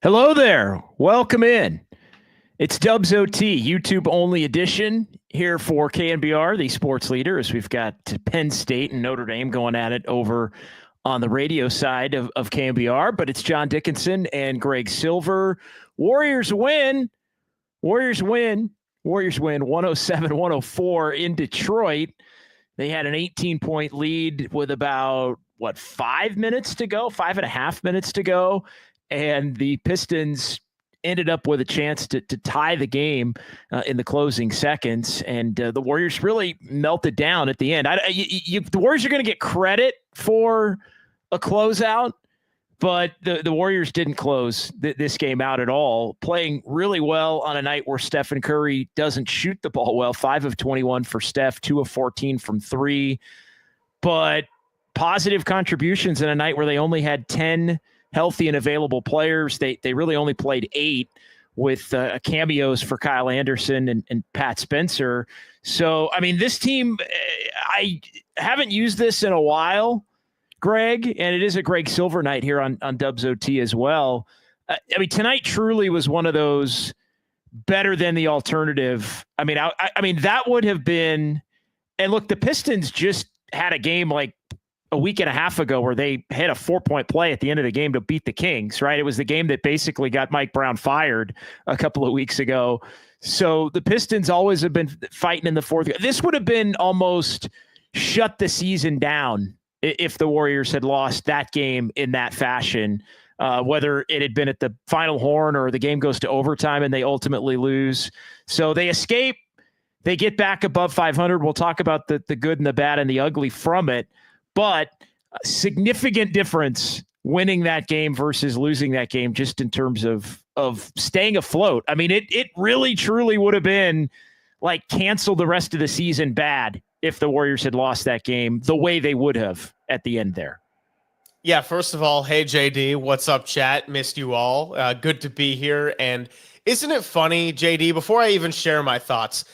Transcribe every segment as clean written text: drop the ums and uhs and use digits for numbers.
Hello there. Welcome in. It's Dubs OT, YouTube only edition here for KNBR, the sports leader, as we've got Penn State and Notre Dame going at it over on the radio side of KNBR. But it's John Dickinson and Greg Silver. Warriors win. Warriors win 107-104 in Detroit. They had an 18-point lead with about, 5 minutes to go, 5.5 minutes to go. And the Pistons ended up with a chance to tie the game in the closing seconds. And the Warriors really melted down at the end. The Warriors are going to get credit for a closeout, but the Warriors didn't close this game out at all, playing really well on a night where Stephen Curry doesn't shoot the ball well. 5 of 21 for Steph, 2 of 14 from 3. But positive contributions in a night where they only had 10 healthy and available players. They really only played 8 with cameos for Kyle Anderson and Pat Spencer. So, I mean, this team, I haven't used this in a while, Greg, and it is a Greg Silver night here on Dubs OT as well. I mean, tonight truly was one of those better than the alternative. I mean, I mean, that would have been, and look, the Pistons just had a game like a week and a half ago where they hit a 4-point play at the end of the game to beat the Kings, right? It was the game that basically got Mike Brown fired a couple of weeks ago. So the Pistons always have been fighting in the fourth. This would have been almost shut the season down if the Warriors had lost that game in that fashion, whether it had been at the final horn or the game goes to overtime and they ultimately lose. So they escape. They get back above 500. We'll talk about the good and the bad and the ugly from it. But a significant difference winning that game versus losing that game just in terms of staying afloat. I mean, it really, truly would have been like canceled the rest of the season bad if the Warriors had lost that game the way they would have at the end there. Yeah, first of all, hey, JD, what's up, chat? Missed you all. Good to be here. And isn't it funny, JD, before I even share my thoughts,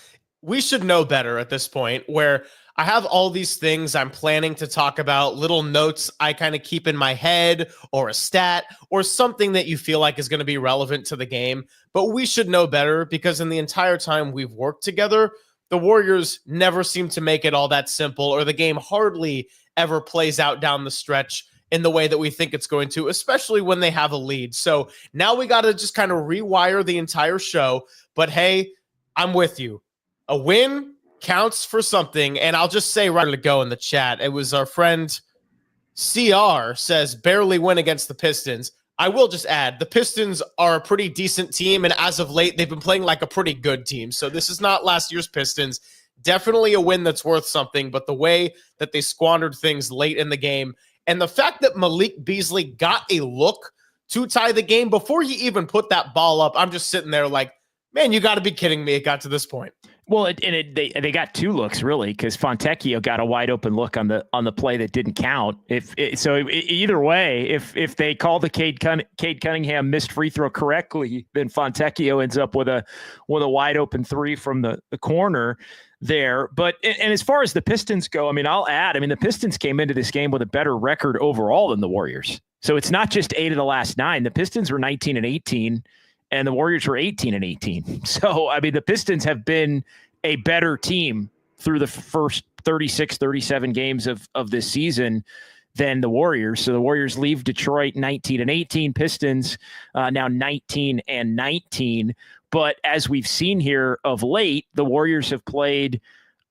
we should know better at this point where I have all these things I'm planning to talk about, little notes I kind of keep in my head or a stat or something that you feel like is going to be relevant to the game. But we should know better because in the entire time we've worked together, the Warriors never seem to make it all that simple, or the game hardly ever plays out down the stretch in the way that we think it's going to, especially when they have a lead. So now we got to just kind of rewire the entire show. But hey, I'm with you. A win counts for something, and I'll just say right to go in the chat. It was our friend CR says barely win against the Pistons. I will just add the Pistons are a pretty decent team, and as of late, they've been playing like a pretty good team. So this is not last year's Pistons. Definitely a win that's worth something, but the way that they squandered things late in the game, and the fact that Malik Beasley got a look to tie the game before he even put that ball up, I'm just sitting there like, man, you got to be kidding me. It got to this point. Well, they got 2 looks really because Fontecchio got a wide open look on the play that didn't count. Either way, if they call the Cade Cunningham missed free throw correctly, then Fontecchio ends up with a wide open 3 from the corner there. But and as far as the Pistons go, I mean, I'll add, the Pistons came into this game with a better record overall than the Warriors. So it's not just 8 of the last 9. The Pistons were 19-18. And the Warriors were 18-18. So, I mean, the Pistons have been a better team through the first 36, 37 games of this season than the Warriors. So the Warriors leave Detroit 19-18, Pistons now 19-19. But as we've seen here of late, the Warriors have played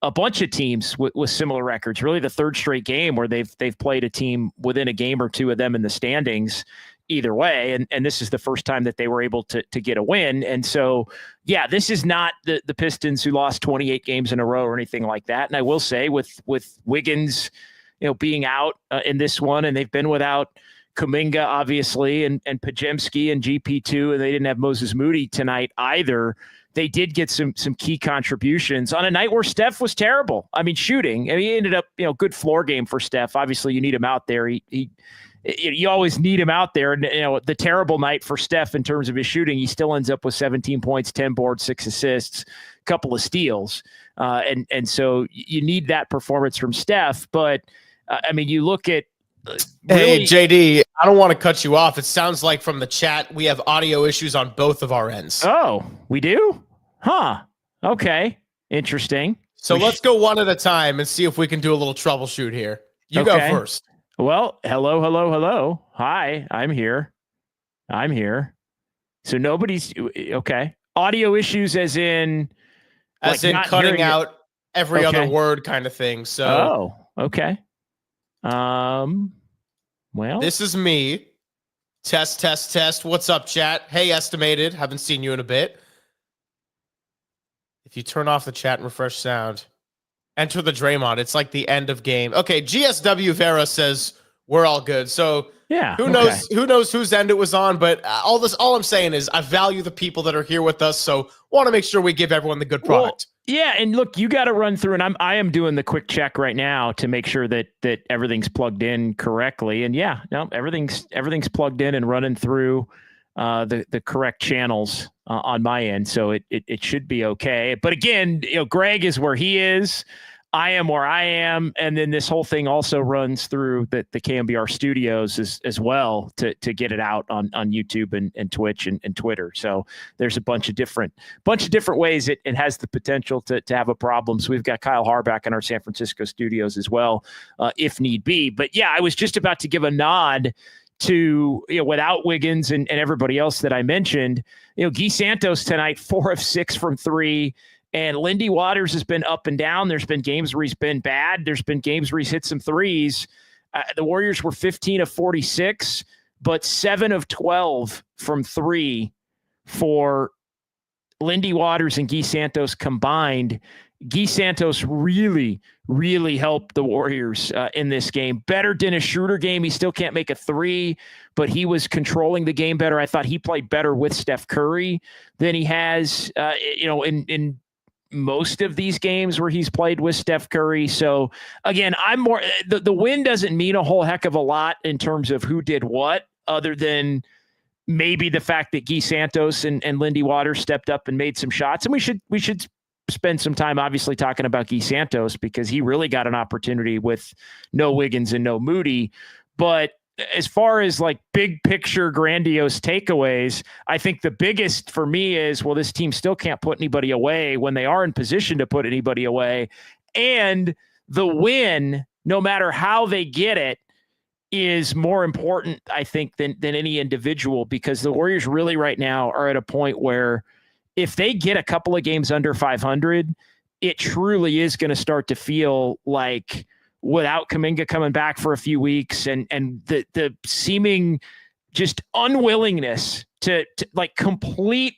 a bunch of teams with similar records. Really the third straight game where they've played a team within a game or two of them in the standings either way. And this is the first time that they were able to get a win. And so, yeah, this is not the Pistons who lost 28 games in a row or anything like that. And I will say with Wiggins, being out in this one, and they've been without Kuminga, obviously, and Pajemski and GP2, and they didn't have Moses Moody tonight either. They did get some key contributions on a night where Steph was terrible. I mean, shooting. I mean, he ended up, good floor game for Steph. Obviously, you need him out there. You always need him out there. And, the terrible night for Steph in terms of his shooting, he still ends up with 17 points, 10 boards, 6 assists, a couple of steals. And so you need that performance from Steph. But, you look at Hey, really. JD, I don't want to cut you off. It sounds like from the chat we have audio issues on both of our ends. Oh, we do? Huh. Okay. Interesting. So let's go one at a time and see if we can do a little troubleshoot here. You go first. Well, hello. Hi, I'm here. So nobody's okay. Audio issues as in Cutting out every other word kind of thing. So okay. Well, this is me. Test. What's up, chat? Hey, Estimated. Haven't seen you in a bit. If you turn off the chat and refresh sound, enter the Draymond. It's like the end of game. Okay, GSW Vera says we're all good. So yeah, who knows whose end it was on, but all I'm saying is I value the people that are here with us, so want to make sure we give everyone the good product. Well, yeah, and look, you got to run through, and I am doing the quick check right now to make sure that everything's plugged in correctly. And yeah, no, everything's plugged in and running through the correct channels on my end, so it should be okay. But again, Greg is where he is. I am where I am, and then this whole thing also runs through the KNBR studios as well to get it out on YouTube and Twitch and Twitter. So there's a bunch of different ways it has the potential to have a problem. So we've got Kyle Harback in our San Francisco studios as well, if need be. But yeah, I was just about to give a nod to, without Wiggins and everybody else that I mentioned, Gui Santos tonight, 4 of 6 from 3. And Lindy Waters has been up and down. There's been games where he's been bad. There's been games where he's hit some threes. The Warriors were 15 of 46, but 7 of 12 from 3 for Lindy Waters and Gui Santos combined. Gui Santos really, really helped the Warriors in this game. Better than a Schroder game. He still can't make a 3, but he was controlling the game better. I thought he played better with Steph Curry than he has, in most of these games where he's played with Steph Curry. So again, I'm more, the win doesn't mean a whole heck of a lot in terms of who did what, other than maybe the fact that Gui Santos and Lindy Waters stepped up and made some shots. And we should spend some time obviously talking about Gui Santos because he really got an opportunity with no Wiggins and no Moody. But as far as like big picture, grandiose takeaways, I think the biggest for me is, well, this team still can't put anybody away when they are in position to put anybody away. And the win, no matter how they get it, is more important, I think, than any individual, because the Warriors really right now are at a point where if they get a couple of games under 500, it truly is going to start to feel like, without Kuminga coming back for a few weeks and the seeming just unwillingness to like complete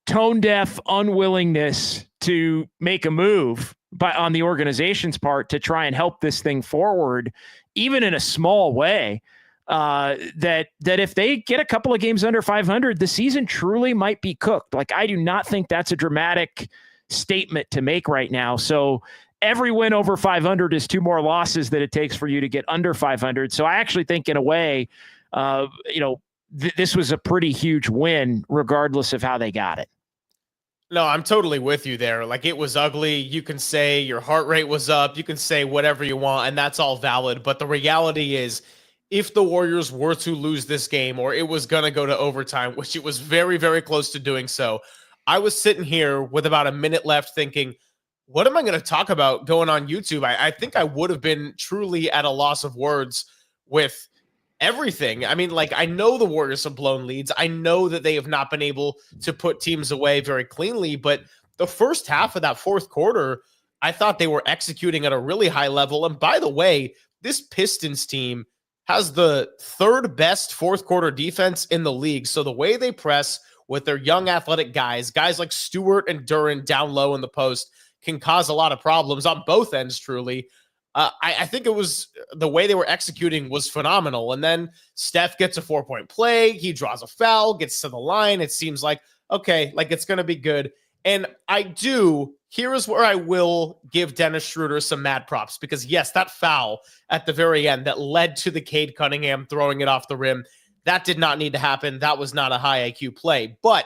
tone deaf unwillingness to make a move on the organization's part to try and help this thing forward, even in a small way, that if they get a couple of games under 500, the season truly might be cooked. Like, I do not think that's a dramatic statement to make right now. So every win over 500 is 2 more losses that it takes for you to get under 500. So I actually think in a way, this was a pretty huge win, regardless of how they got it. No, I'm totally with you there. Like, it was ugly. You can say your heart rate was up. You can say whatever you want, and that's all valid. But the reality is, if the Warriors were to lose this game, or it was going to go to overtime, which it was very, very close to doing so, I was sitting here with about a minute left thinking, what am I going to talk about going on YouTube? I think I would have been truly at a loss of words with everything. I mean, like, I know the Warriors have blown leads. I know that they have not been able to put teams away very cleanly, but the first half of that fourth quarter, I thought they were executing at a really high level. And by the way, this Pistons team has the 3rd best fourth quarter defense in the league. So the way they press with their young athletic guys like Stewart and Duran down low in the post, can cause a lot of problems on both ends, truly. I think it was the way they were executing was phenomenal. And then Steph gets a 4-point play. He draws a foul, gets to the line. It seems like, okay, like it's going to be good. And here is where I will give Dennis Schroder some mad props, because yes, that foul at the very end that led to the Cade Cunningham throwing it off the rim, that did not need to happen. That was not a high IQ play. But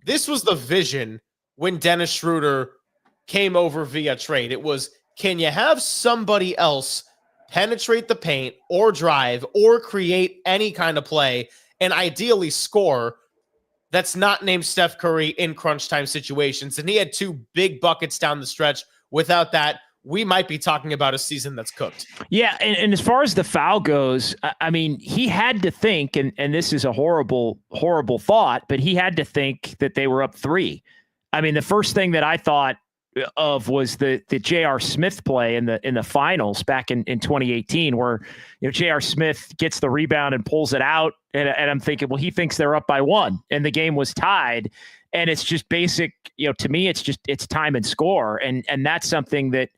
this was the vision when Dennis Schroder came over via trade. It was, can you have somebody else penetrate the paint or drive or create any kind of play and ideally score that's not named Steph Curry in crunch time situations. And he had 2 big buckets down the stretch. Without that, we might be talking about a season that's cooked. Yeah, and as far as the foul goes, I mean, he had to think, and this is a horrible, horrible thought, but he had to think that they were up 3. I mean, the first thing that I thought of was the J.R. Smith play in the finals back in 2018, where J.R. Smith gets the rebound and pulls it out, and I'm thinking, well, he thinks they're up by 1, and the game was tied, and it's just basic. To me, it's time and score, and that's something that,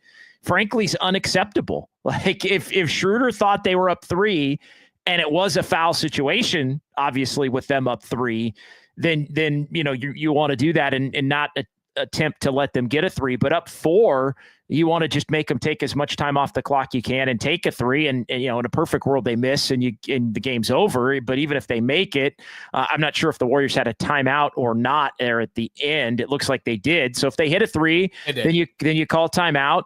frankly, is unacceptable. Like if Schroder thought they were up 3, and it was a foul situation, obviously with them up 3, then you want to do that and not attempt to let them get a 3, but up 4, you want to just make them take as much time off the clock you can and take a 3. And in a perfect world, they miss and the game's over. But even if they make it, I'm not sure if the Warriors had a timeout or not there at the end. It looks like they did. So if they hit a 3, then you call timeout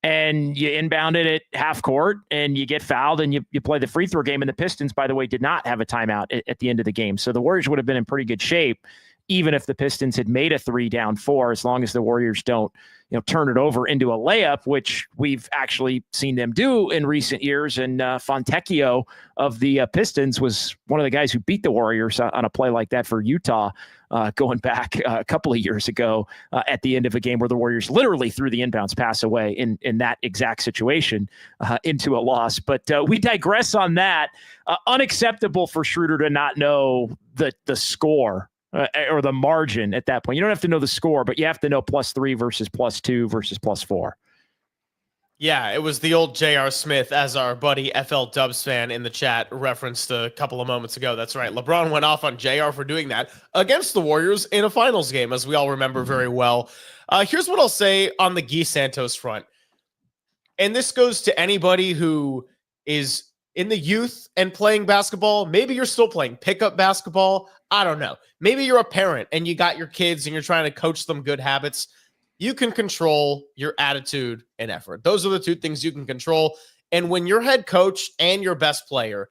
and you inbound it at half court and you get fouled and you play the free throw game. And the Pistons, by the way, did not have a timeout at the end of the game. So the Warriors would have been in pretty good shape, even if the Pistons had made a 3 down 4, as long as the Warriors don't, turn it over into a layup, which we've actually seen them do in recent years. And Fontecchio of the Pistons was one of the guys who beat the Warriors on a play like that for Utah, going back a couple of years ago at the end of a game where the Warriors literally threw the inbounds pass away in that exact situation into a loss. But we digress on that. Unacceptable for Schroder to not know the score. Or the margin at that point. You don't have to know the score, but you have to know +3 versus +2 versus +4. Yeah, it was the old J.R. Smith, as our buddy FL Dubs fan in the chat referenced a couple of moments ago. That's right. LeBron went off on J.R. for doing that against the Warriors in a finals game, as we all remember very well. Here's what I'll say on the Gui Santos front. And this goes to anybody who is in the youth and playing basketball. Maybe you're still playing pickup basketball. I don't know. Maybe you're a parent and you got your kids and you're trying to coach them good habits. You can control your attitude and effort. Those are the 2 things you can control. And when your head coach and your best player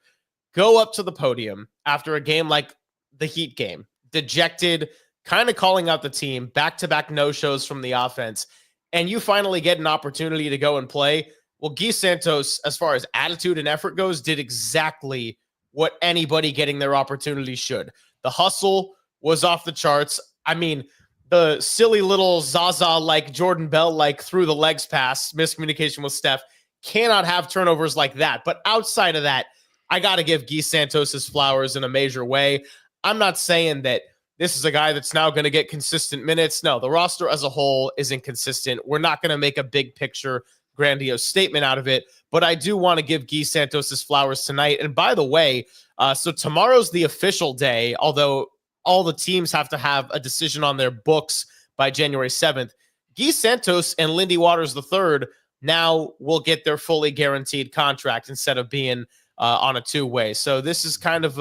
go up to the podium after a game like the Heat game, dejected, kind of calling out the team, back-to-back no-shows from the offense, and you finally get an opportunity to go and play, well, Gui Santos, as far as attitude and effort goes, did exactly what anybody getting their opportunity should. The hustle was off the charts. I mean, the silly little Zaza-like, Jordan Bell-like through the legs pass, miscommunication with Steph, cannot have turnovers like that. But outside of that, I got to give Gui Santos his flowers in a major way. I'm not saying that this is a guy that's now going to get consistent minutes. No, the roster as a whole is inconsistent. We're not going to make a big picture grandiose statement out of it, but I do want to give Gui Santos his flowers tonight. And by the way, so tomorrow's the official day, although all the teams have to have a decision on their books by January 7th. Gui Santos and Lindy Waters III now will get their fully guaranteed contract instead of being on a 2-way. So this is kind of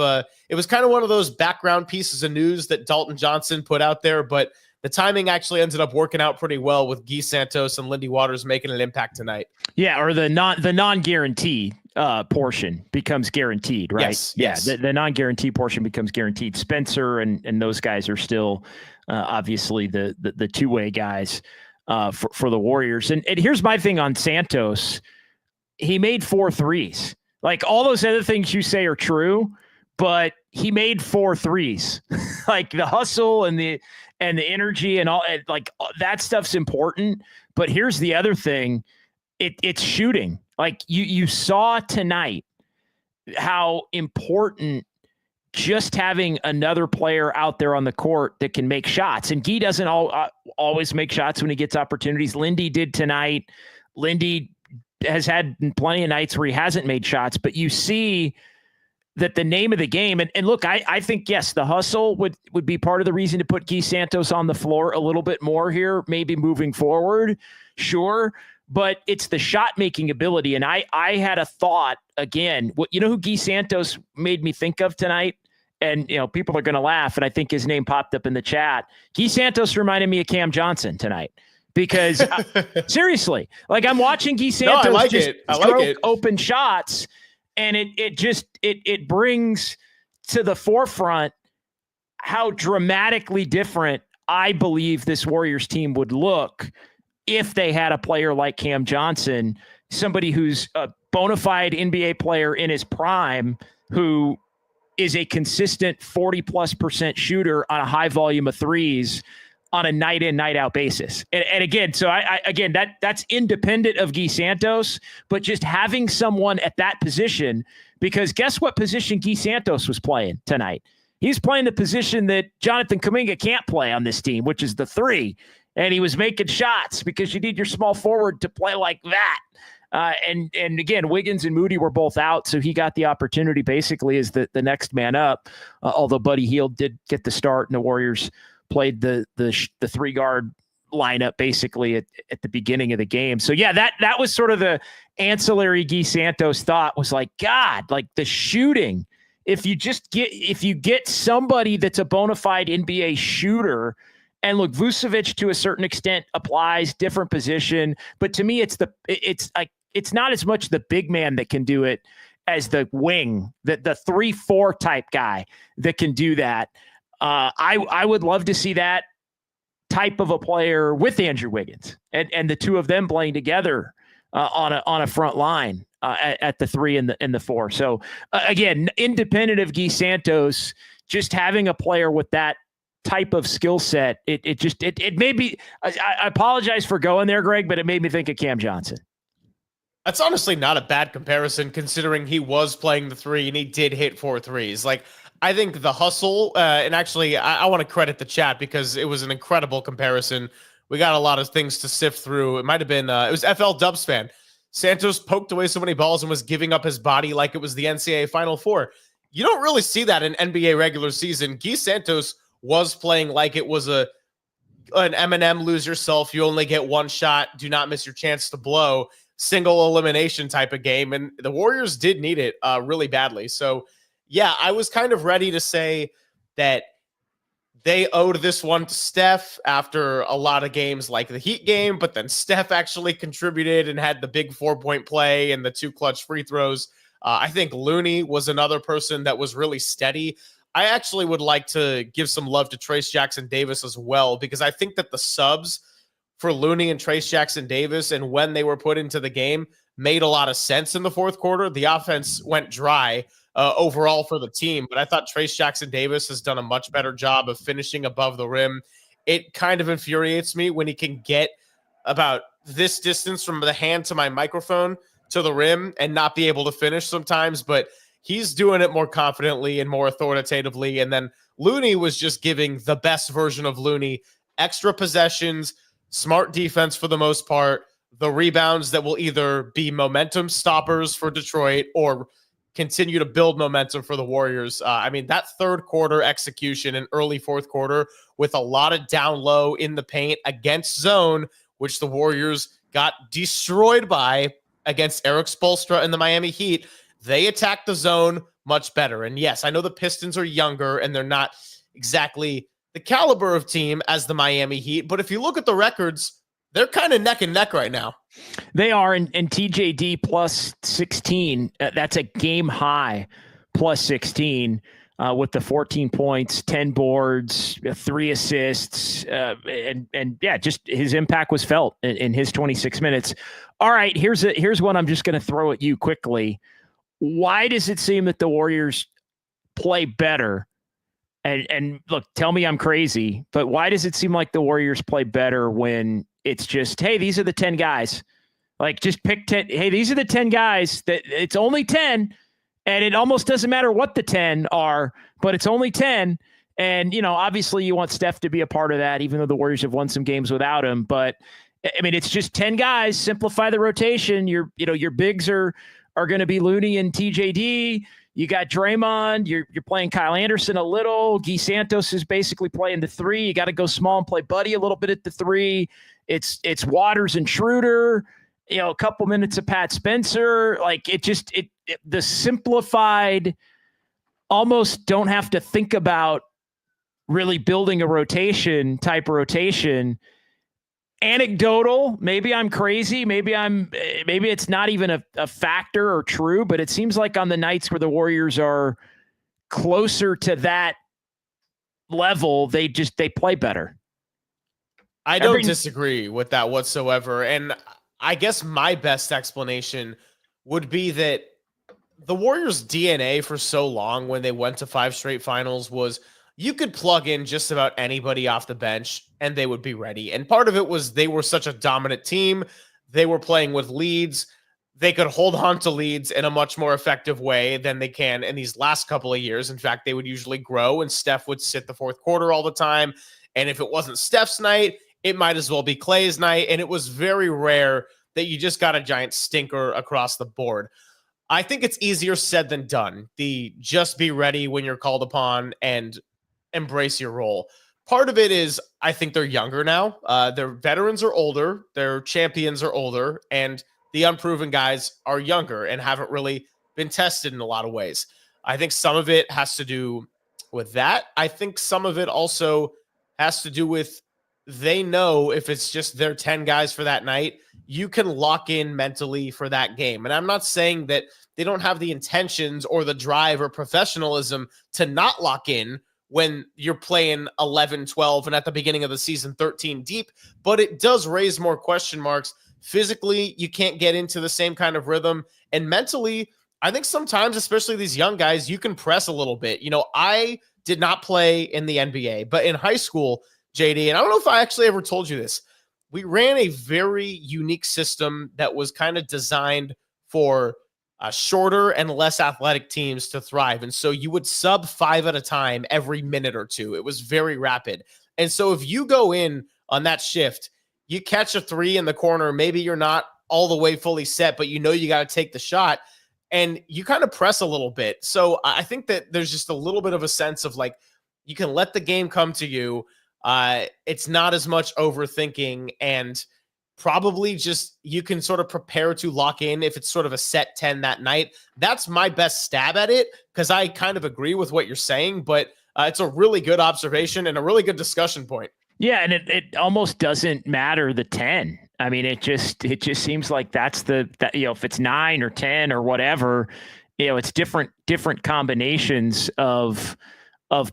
it was kind of one of those background pieces of news that Dalton Johnson put out there, but the timing actually ended up working out pretty well with Gui Santos and Lindy Waters making an impact tonight. Yeah, or the non-guaranteed portion becomes guaranteed, right? Yes. The non-guaranteed portion becomes guaranteed. Spencer and those guys are still obviously the 2-way guys for the Warriors. And here's my thing on Santos. He made 4 threes. Like, all those other things you say are true, but he made 4 threes. Like, the hustle and the energy and all, like, that stuff's important. But here's the other thing. It's shooting. Like, you saw tonight how important just having another player out there on the court that can make shots. And Gui doesn't always make shots when he gets opportunities. Lindy did tonight. Lindy has had plenty of nights where he hasn't made shots, but you see that the name of the game, and look, I think, yes, the hustle would be part of the reason to put Gui Santos on the floor a little bit more here, maybe moving forward. Sure. But it's the shot-making ability. And I had a thought, again, who Gui Santos made me think of tonight? And, people are going to laugh, and I think his name popped up in the chat. Gui Santos reminded me of Cam Johnson tonight. because seriously, like I'm watching Gui Santos stroke open shots, and it brings to the forefront how dramatically different I believe this Warriors team would look if they had a player like Cam Johnson, somebody who's a bona fide NBA player in his prime, who is a consistent 40+% shooter on a high volume of threes on a night in, night out basis. And again, so that's independent of Gui Santos, but just having someone at that position, because guess what position Gui Santos was playing tonight? He's playing the position that Jonathan Kuminga can't play on this team, which is the 3. And he was making shots because you need your small forward to play like that. And again, Wiggins and Moody were both out, so he got the opportunity basically as the next man up, although Buddy Hield did get the start, and the Warriors played the 3-guard lineup basically at the beginning of the game. So yeah, that was sort of the ancillary Gui Santos thought, was like, God, like the shooting, if you get somebody that's a bona fide NBA shooter. And look, Vucevic to a certain extent applies, different position, but to me, it's not as much the big man that can do it as the wing, the 3-4 type guy that can do that. I would love to see that type of a player with Andrew Wiggins and the two of them playing together on a front line at the 3 and the 4. So again, independent of Gui Santos, just having a player with that type of skill set, it made me, I apologize for going there, Greg, but it made me think of Cam Johnson. That's honestly not a bad comparison, considering he was playing the 3 and he did hit 4 threes. Like, I think the hustle, and actually I want to credit the chat because it was an incredible comparison. We got a lot of things to sift through. It might've been, it was FL Dubs fan. Santos poked away so many balls and was giving up his body like it was the NCAA Final Four. You don't really see that in NBA regular season. Gui Santos was playing like it was an Eminem lose yourself, you only get one shot, do not miss your chance to blow, single elimination type of game. And the Warriors did need it really badly. So yeah, I was kind of ready to say that they owed this one to Steph after a lot of games like the Heat game, but then Steph actually contributed and had the big 4-point play and the 2 clutch free throws. I think Looney was another person that was really steady. I actually would like to give some love to Trayce Jackson-Davis as well, because I think that the subs for Looney and Trayce Jackson-Davis and when they were put into the game made a lot of sense in the fourth quarter. The offense went dry overall for the team, but I thought Trayce Jackson-Davis has done a much better job of finishing above the rim. It kind of infuriates me when he can get about this distance from the hand to my microphone to the rim and not be able to finish sometimes, but he's doing it more confidently and more authoritatively. And then Looney was just giving the best version of Looney, extra possessions, smart defense for the most part, the rebounds that will either be momentum stoppers for Detroit or continue to build momentum for the Warriors. I mean, that third quarter execution and early fourth quarter with a lot of down low in the paint against zone, which the Warriors got destroyed by against Eric Spoelstra and the Miami Heat. They attack the zone much better. And yes, I know the Pistons are younger and they're not exactly the caliber of team as the Miami Heat. But if you look at the records, they're kind of neck and neck right now. They are. And TJD plus 16, that's a game high plus 16 with the 14 points, 10 boards, 3 assists. And yeah, just his impact was felt in his 26 minutes. All right, here's one I'm just going to throw at you quickly. Why does it seem that the Warriors play better? And look, tell me I'm crazy, but why does it seem like the Warriors play better when it's just, hey, these are the 10 guys? Like, just pick 10. Hey, these are the 10 guys. That it's only 10, and it almost doesn't matter what the 10 are, but it's only 10. And, you know, obviously you want Steph to be a part of that, even though the Warriors have won some games without him. But, I mean, it's just 10 guys. Simplify the rotation. Your bigs are going to be Looney and TJD. You got Draymond. You're playing Kyle Anderson a little. Gui Santos is basically playing the 3. You got to go small and play Buddy a little bit at the 3. It's Waters and Schroder. You know, a couple minutes of Pat Spencer. Like, the simplified, almost don't have to think about really building a rotation. anecdotal. Maybe I'm crazy. Maybe it's not even a factor or true, but it seems like on the nights where the Warriors are closer to that level, they play better. I don't disagree with that whatsoever. And I guess my best explanation would be that the Warriors' DNA for so long when they went to 5 straight finals was you could plug in just about anybody off the bench and they would be ready. And part of it was they were such a dominant team. They were playing with leads. They could hold on to leads in a much more effective way than they can in these last couple of years. In fact, they would usually grow and Steph would sit the fourth quarter all the time. And if it wasn't Steph's night, it might as well be Clay's night. And it was very rare that you just got a giant stinker across the board. I think it's easier said than done. The just be ready when you're called upon and embrace your role. Part of it is I think they're younger now. Their veterans are older. Their champions are older. And the unproven guys are younger and haven't really been tested in a lot of ways. I think some of it has to do with that. I think some of it also has to do with they know if it's just their 10 guys for that night, you can lock in mentally for that game. And I'm not saying that they don't have the intentions or the drive or professionalism to not lock in when you're playing 11, 12, and at the beginning of the season, 13 deep, but it does raise more question marks. Physically, you can't get into the same kind of rhythm. And mentally, I think sometimes, especially these young guys, you can press a little bit. You know, I did not play in the NBA, but in high school, JD, and I don't know if I actually ever told you this, we ran a very unique system that was kind of designed for shorter and less athletic teams to thrive. And so you would sub 5 at a time every minute or two. It was very rapid. And so if you go in on that shift, you catch a 3 in the corner, maybe you're not all the way fully set, but you know you got to take the shot and you kind of press a little bit. So I think that there's just a little bit of a sense of like, you can let the game come to you. It's not as much overthinking and probably just you can sort of prepare to lock in if it's sort of a set 10 that night. That's my best stab at it because I kind of agree with what you're saying, but it's a really good observation and a really good discussion point. Yeah, and it almost doesn't matter the 10. I mean, it just seems like that's that if it's 9 or 10 or whatever, it's different combinations of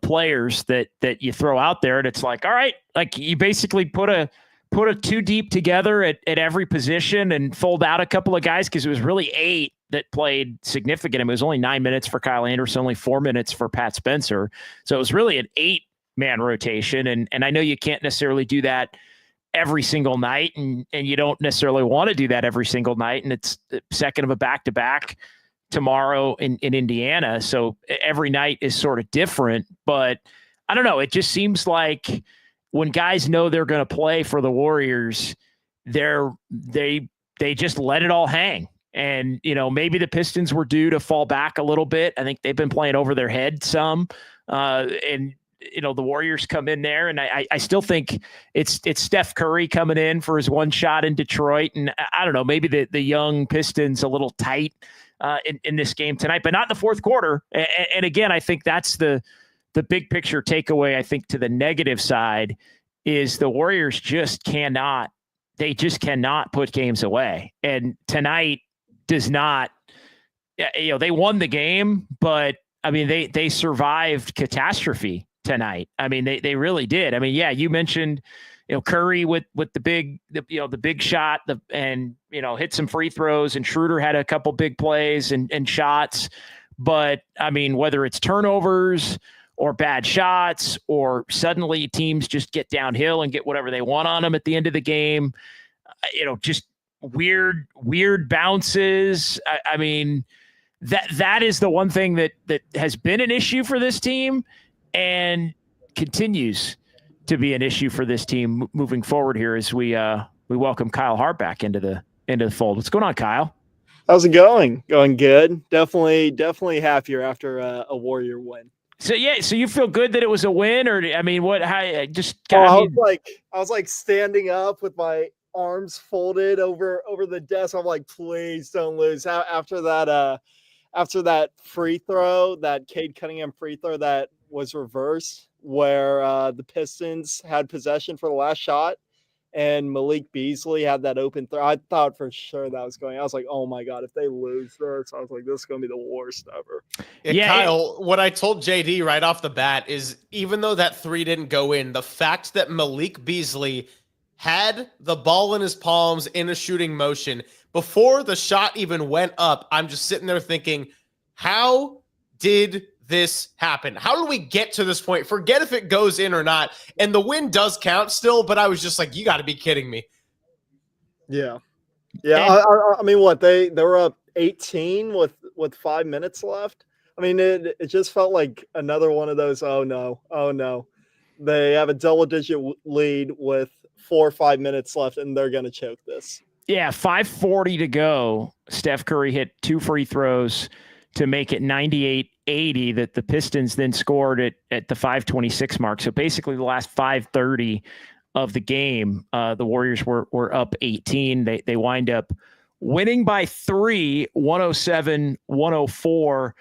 players that you throw out there, and it's like, all right, like you basically put a 2 deep together at every position and fold out a couple of guys because it was really 8 that played significant. I mean, it was only 9 minutes for Kyle Anderson, only 4 minutes for Pat Spencer. So it was really an 8-man rotation. And I know you can't necessarily do that every single night, and you don't necessarily want to do that every single night. And it's the second of a back-to-back tomorrow in Indiana. So every night is sort of different. But I don't know. It just seems like when guys know they're going to play for the Warriors, they just let it all hang. And, maybe the Pistons were due to fall back a little bit. I think they've been playing over their head some. And the Warriors come in there, and I still think it's Steph Curry coming in for his one shot in Detroit. And I don't know, maybe the young Pistons a little tight in this game tonight, but not in the fourth quarter. And again, I think that's the big picture takeaway. I think to the negative side is the Warriors just cannot put games away. And tonight does not, they won the game, but I mean, they survived catastrophe tonight. I mean, they really did. I mean, yeah, you mentioned, Curry with the big shot, and hit some free throws, and Schroder had a couple big plays and shots. But I mean, whether it's turnovers or bad shots, or suddenly teams just get downhill and get whatever they want on them at the end of the game, just weird bounces. I mean, that is the one thing that has been an issue for this team and continues to be an issue for this team moving forward here as we welcome Kyle Hart back into the fold. What's going on, Kyle? How's it going? Going good. Definitely happier after a Warrior win. So you feel good that it was a win, or I mean, what? How just? I was like standing up with my arms folded over the desk. I'm like, please don't lose. After that free throw, that Cade Cunningham free throw that was reversed, where the Pistons had possession for the last shot, and Malik Beasley had that open throw. I thought for sure that was going. I was like, oh my God, if they lose this, I was like, this is going to be the worst ever. Yeah, Kyle, what I told JD right off the bat is even though that three didn't go in, the fact that Malik Beasley had the ball in his palms in a shooting motion before the shot even went up, I'm just sitting there thinking, how did this happen? How do we get to this point? Forget if it goes in or not. And the win does count still, but I was just like, you got to be kidding me. Yeah. Yeah. I mean, what they were up 18 with 5 minutes left. I mean, it just felt like another one of those. Oh no. They have a double-digit lead with 4 or 5 minutes left, and they're going to choke this. Yeah, 5:40 to go. Steph Curry hit 2 free throws to make it 98-80 that the Pistons then scored at the 5:26 mark. So basically the last 5:30 of the game, the Warriors were up 18. They wind up winning by 3, 107-104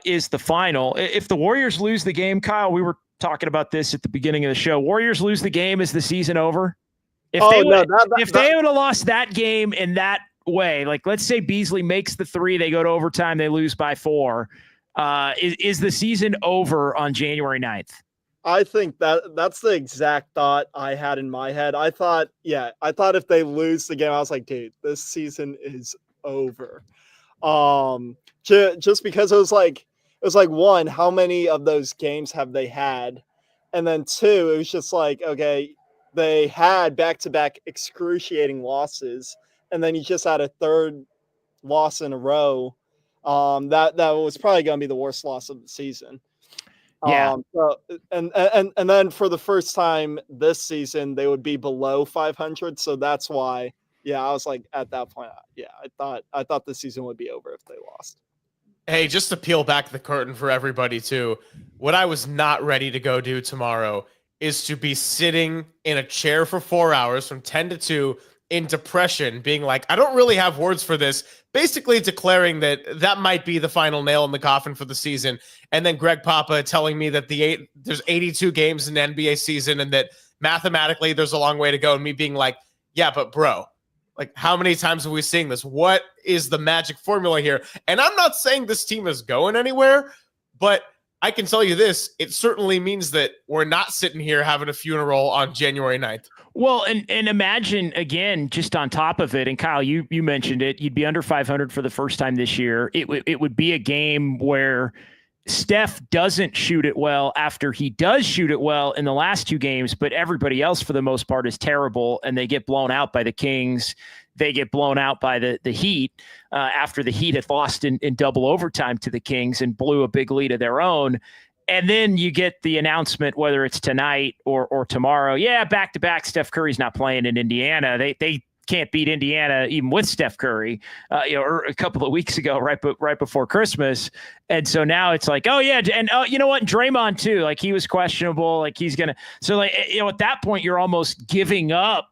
is the final. If the Warriors lose the game, Kyle, we were talking about this at the beginning of the show. Warriors lose the game, is the season over? If they would have lost that game in that way, like let's say Beasley makes the 3, they go to overtime, they lose by 4. Is the season over on January 9th? I think that's the exact thought I had in my head. I thought if they lose the game, I was like, dude, this season is over. Just because it was like, one, how many of those games have they had? And then 2, it was just like, okay, they had back-to-back excruciating losses, and then you just had a third loss in a row. That was probably going to be the worst loss of the season. Yeah. And then for the first time this season, they would be below 500. So that's why, I was like, at that point, I thought the season would be over if they lost. Hey, just to peel back the curtain for everybody too, what I was not ready to go do tomorrow is to be sitting in a chair for 4 hours from 10 to 2 in depression, being like, I don't really have words for this, basically declaring that might be the final nail in the coffin for the season. And then Greg Papa telling me that there's 82 games in the NBA season and that mathematically there's a long way to go. And me being like, yeah, but bro, like how many times have we seen this? What is the magic formula here? And I'm not saying this team is going anywhere, but I can tell you this, it certainly means that we're not sitting here having a funeral on January 9th. Well, and imagine, again, just on top of it, and Kyle, you mentioned it, you'd be under 500 for the first time this year. It would be a game where Steph doesn't shoot it well after he does shoot it well in the last 2 games, but everybody else for the most part is terrible, and they get blown out by the Kings. They get blown out by the Heat after the Heat had lost in double overtime to the Kings and blew a big lead of their own. And then you get the announcement, whether it's tonight or tomorrow, back-to-back, Steph Curry's not playing in Indiana. They can't beat Indiana even with Steph Curry, or a couple of weeks ago, right before Christmas. And so now it's like, oh yeah. And you know what? Draymond too, like he was questionable, like he's going to, so like, at that point you're almost giving up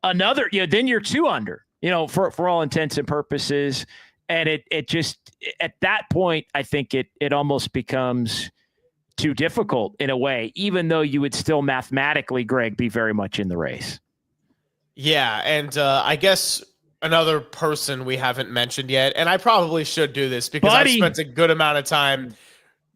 another, then you're 2 under, for all intents and purposes. And it just, at that point, I think it almost becomes too difficult in a way, even though you would still mathematically, Greg, be very much in the race. Yeah, and I guess another person we haven't mentioned yet, and I probably should do this because I spent a good amount of time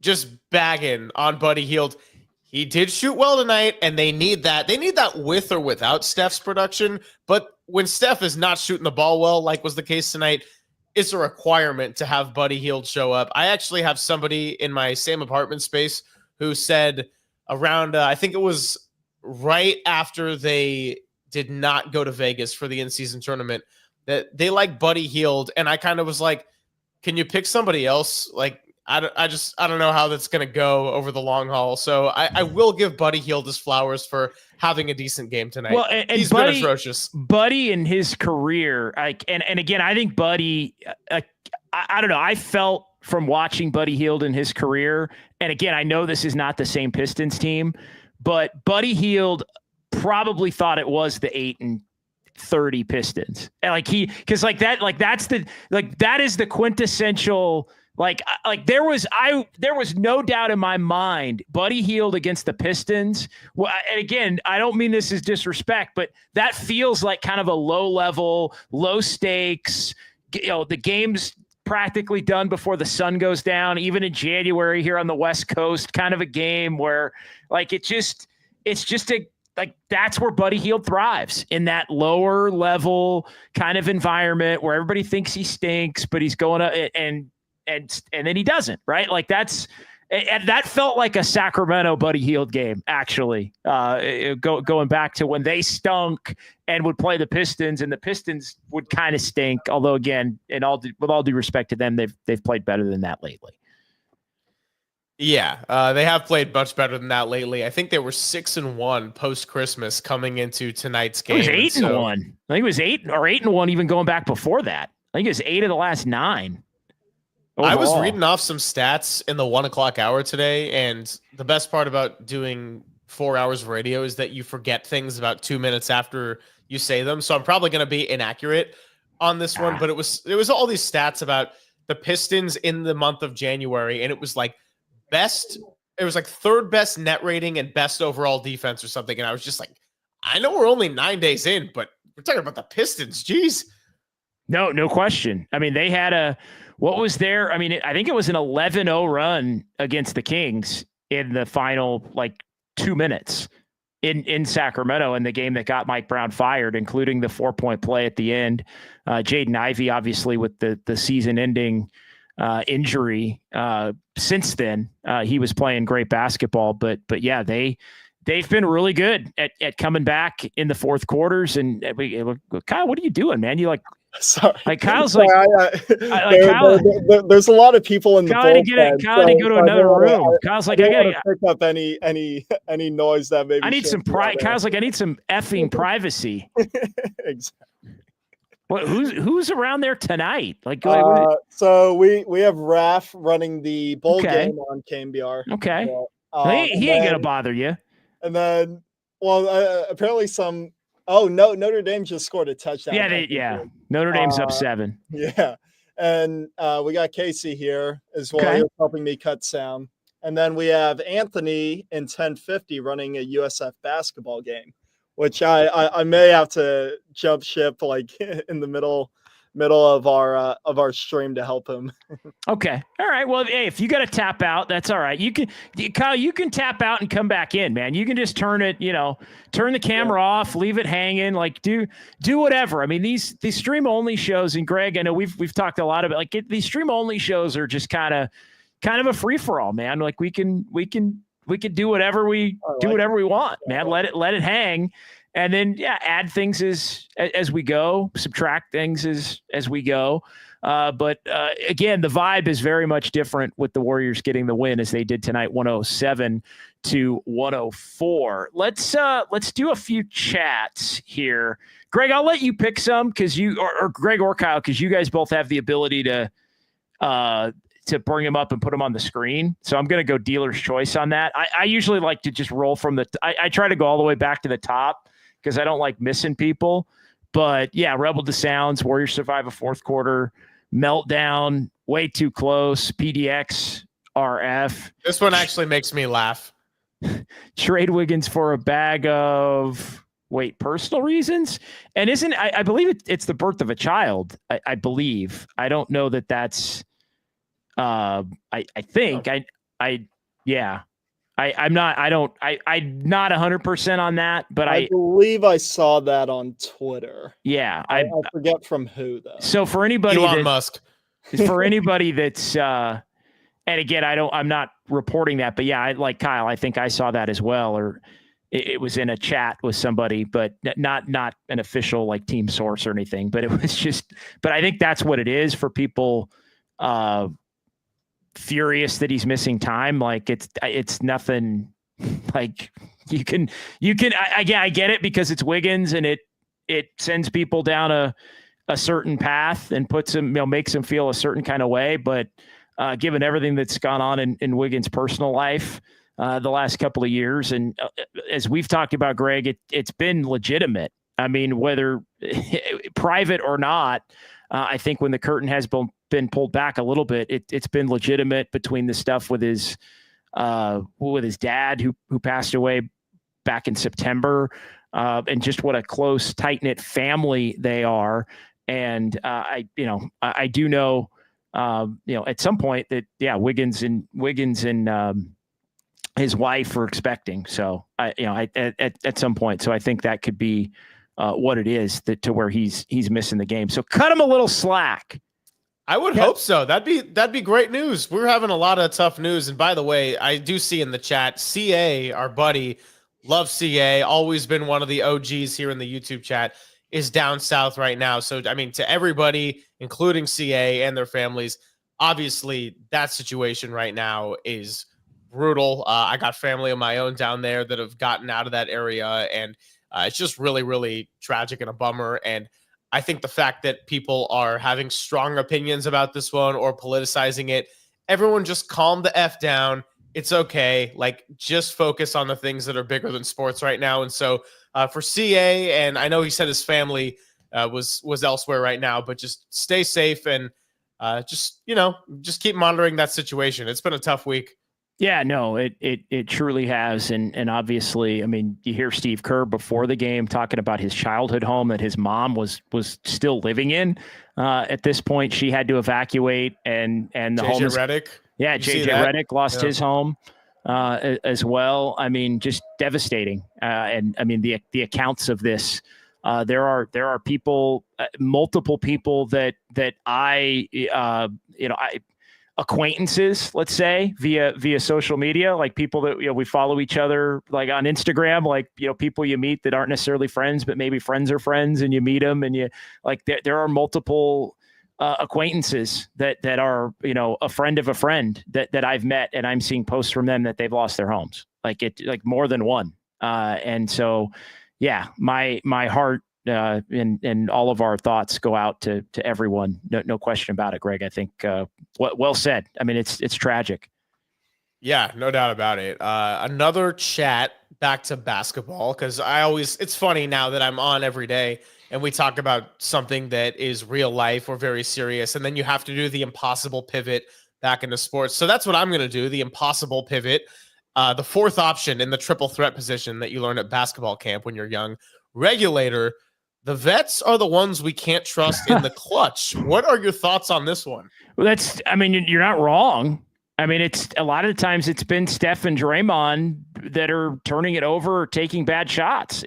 just bagging on Buddy Hield. He did shoot well tonight, and they need that. They need that with or without Steph's production, but when Steph is not shooting the ball well, like was the case tonight, it's a requirement to have Buddy Hield show up. I actually have somebody in my same apartment space who said around, I think it was right after they did not go to Vegas for the in-season tournament, that they like Buddy Hield. And I kind of was like, can you pick somebody else? Like, I don't know how that's going to go over the long haul. So I will give Buddy Hield his flowers for having a decent game tonight. Well, and he's Buddy, been atrocious. Buddy in his career, and again, I think Buddy, I don't know. I felt from watching Buddy Hield in his career, and again, I know this is not the same Pistons team, but Buddy Hield probably thought it was the 8-30 Pistons. And that is the quintessential Like there was no doubt in my mind, Buddy Hield against the Pistons. Well, and again, I don't mean this as disrespect, but that feels like kind of a low level, low stakes, the game's practically done before the sun goes down, even in January here on the West Coast, kind of a game where like, it's just that's where Buddy Hield thrives, in that lower level kind of environment where everybody thinks he stinks, but he's going to, and then he doesn't, right? Like and that felt like a Sacramento Buddy Hield game, actually, going back to when they stunk and would play the Pistons, and the Pistons would kind of stink. Although, again, with all due respect to them, they've played better than that lately. Yeah, they have played much better than that lately. I think they were 6-1 post Christmas coming into tonight's game. It was 8-1. I think it was 8-1 even going back before that. I think it was 8 of the last 9. Overall. I was reading off some stats in the 1 o'clock hour today, and the best part about doing 4 hours of radio is that you forget things about 2 minutes after you say them. So I'm probably going to be inaccurate on this one, but it was all these stats about the Pistons in the month of January, and it was like third best net rating and best overall defense or something. And I was just like, I know we're only 9 days in, but we're talking about the Pistons. Jeez. No question. I mean, they had I think it was an 11-0 run against the Kings in the final 2 minutes in Sacramento, in the game that got Mike Brown fired, including the 4-point play at the end. Jaden Ivey, obviously, with the season-ending injury. Since then, he was playing great basketball, but yeah, they've been really good at coming back in the fourth quarters. And Kyle, what are you doing, man? You sorry. Kyle's sorry, there's a lot of people in the bullpen. Kyle to go to another room. Kyle's like, I gotta pick up any noise that maybe I need some Kyle's like, I need some effing privacy. Exactly. What? Who's around there tonight? So we have Raph running the bowl game on KNBR. Okay. He ain't gonna bother you. And then, apparently Notre Dame just scored a touchdown. Yeah. Notre Dame's up 7. Yeah. And we got Casey here as well. He's helping me cut sound. And then we have Anthony in 1050 running a USF basketball game, which I may have to jump ship in the middle of our stream to help him. Okay. All right. Well, hey, if you got to tap out, that's all right. Kyle, you can tap out and come back in, man. You can just turn the camera off, leave it hanging, do whatever. I mean, these stream only shows, and Greg, I know we've talked a lot about these stream only shows are just kind of a free for all, man. We can do whatever we want, man. Let it hang. And then, add things as we go, subtract things as we go. But again, the vibe is very much different with the Warriors getting the win as they did tonight, 107-104. Let's do a few chats here. Greg, I'll let you pick some because or Greg or Kyle, because you guys both have the ability to bring them up and put them on the screen. So I'm going to go dealer's choice on that. I usually like to just roll from I try to go all the way back to the top, because I don't like missing people. But yeah, Rebel to Sounds, Warriors survive a fourth quarter meltdown, way too close, PDX, RF. This one actually makes me laugh. Trade Wiggins for a bag of, personal reasons? And I believe it's the birth of a child, I believe. I don't know that's, I'm not 100% on that, but I believe I saw that on Twitter. Yeah. I forget from who though. So for anybody Elon Musk, for anybody that's, and again, I'm not reporting that, but yeah, like Kyle, I think I saw that as well, or it was in a chat with somebody, but not an official team source or anything, but it was just, but I think that's what it is for people, furious that he's missing time. It's nothing you can I get it because it's Wiggins and it sends people down a certain path and puts them, makes them feel a certain kind of way. But given everything that's gone on in Wiggins' personal life the last couple of years, and as we've talked about, Greg, it's been legitimate. I mean, whether private or not, I think when the curtain has been pulled back a little bit. It's been legitimate between the stuff with his dad who passed away back in September, and just what a close, tight-knit family they are. And I do know, at some point that, Wiggins and his wife are expecting. So at some point. So I think that could be what it is to where he's missing the game. So cut him a little slack. I would hope so. That'd be great news. We're having a lot of tough news. And by the way, I do see in the chat, CA, our buddy, loves CA, always been one of the OGs here in the YouTube chat, is down south right now. So, I mean, to everybody, including CA and their families, obviously that situation right now is brutal. I got family of my own down there that have gotten out of that area, and it's just really, really tragic and a bummer. And I think the fact that people are having strong opinions about this one or politicizing it, everyone just calm the F down. It's okay. Like, just focus on the things that are bigger than sports right now. And so for CA, and I know he said his family was elsewhere right now, but just stay safe and just keep monitoring that situation. It's been a tough week. Yeah, no, it truly has. And obviously, I mean, you hear Steve Kerr before the game talking about his childhood home that his mom was still living in. At this point, she had to evacuate, and the home is Redick. Yeah, JJ Redick lost his home as well. I mean, just devastating. And I mean, the accounts of this, there are people, multiple people that I acquaintances, let's say, via social media, like people that we follow each other, like on Instagram, like people you meet that aren't necessarily friends, but maybe friends are friends, and you meet them, and you like there are multiple acquaintances that are a friend of a friend that I've met, and I'm seeing posts from them that they've lost their homes, like more than one, and so my heart and all of our thoughts go out to everyone. No question about it, Greg. I think well said. I mean, it's tragic. Yeah, no doubt about it. Another chat back to basketball, because it's funny now that I'm on every day and we talk about something that is real life or very serious, and then you have to do the impossible pivot back into sports. So that's what I'm going to do, the impossible pivot. The fourth option in the triple threat position that you learn at basketball camp when you're young, regulator. The vets are the ones we can't trust in the clutch. What are your thoughts on this one? Well, you're not wrong. I mean, it's a lot of the times it's been Steph and Draymond that are turning it over or taking bad shots.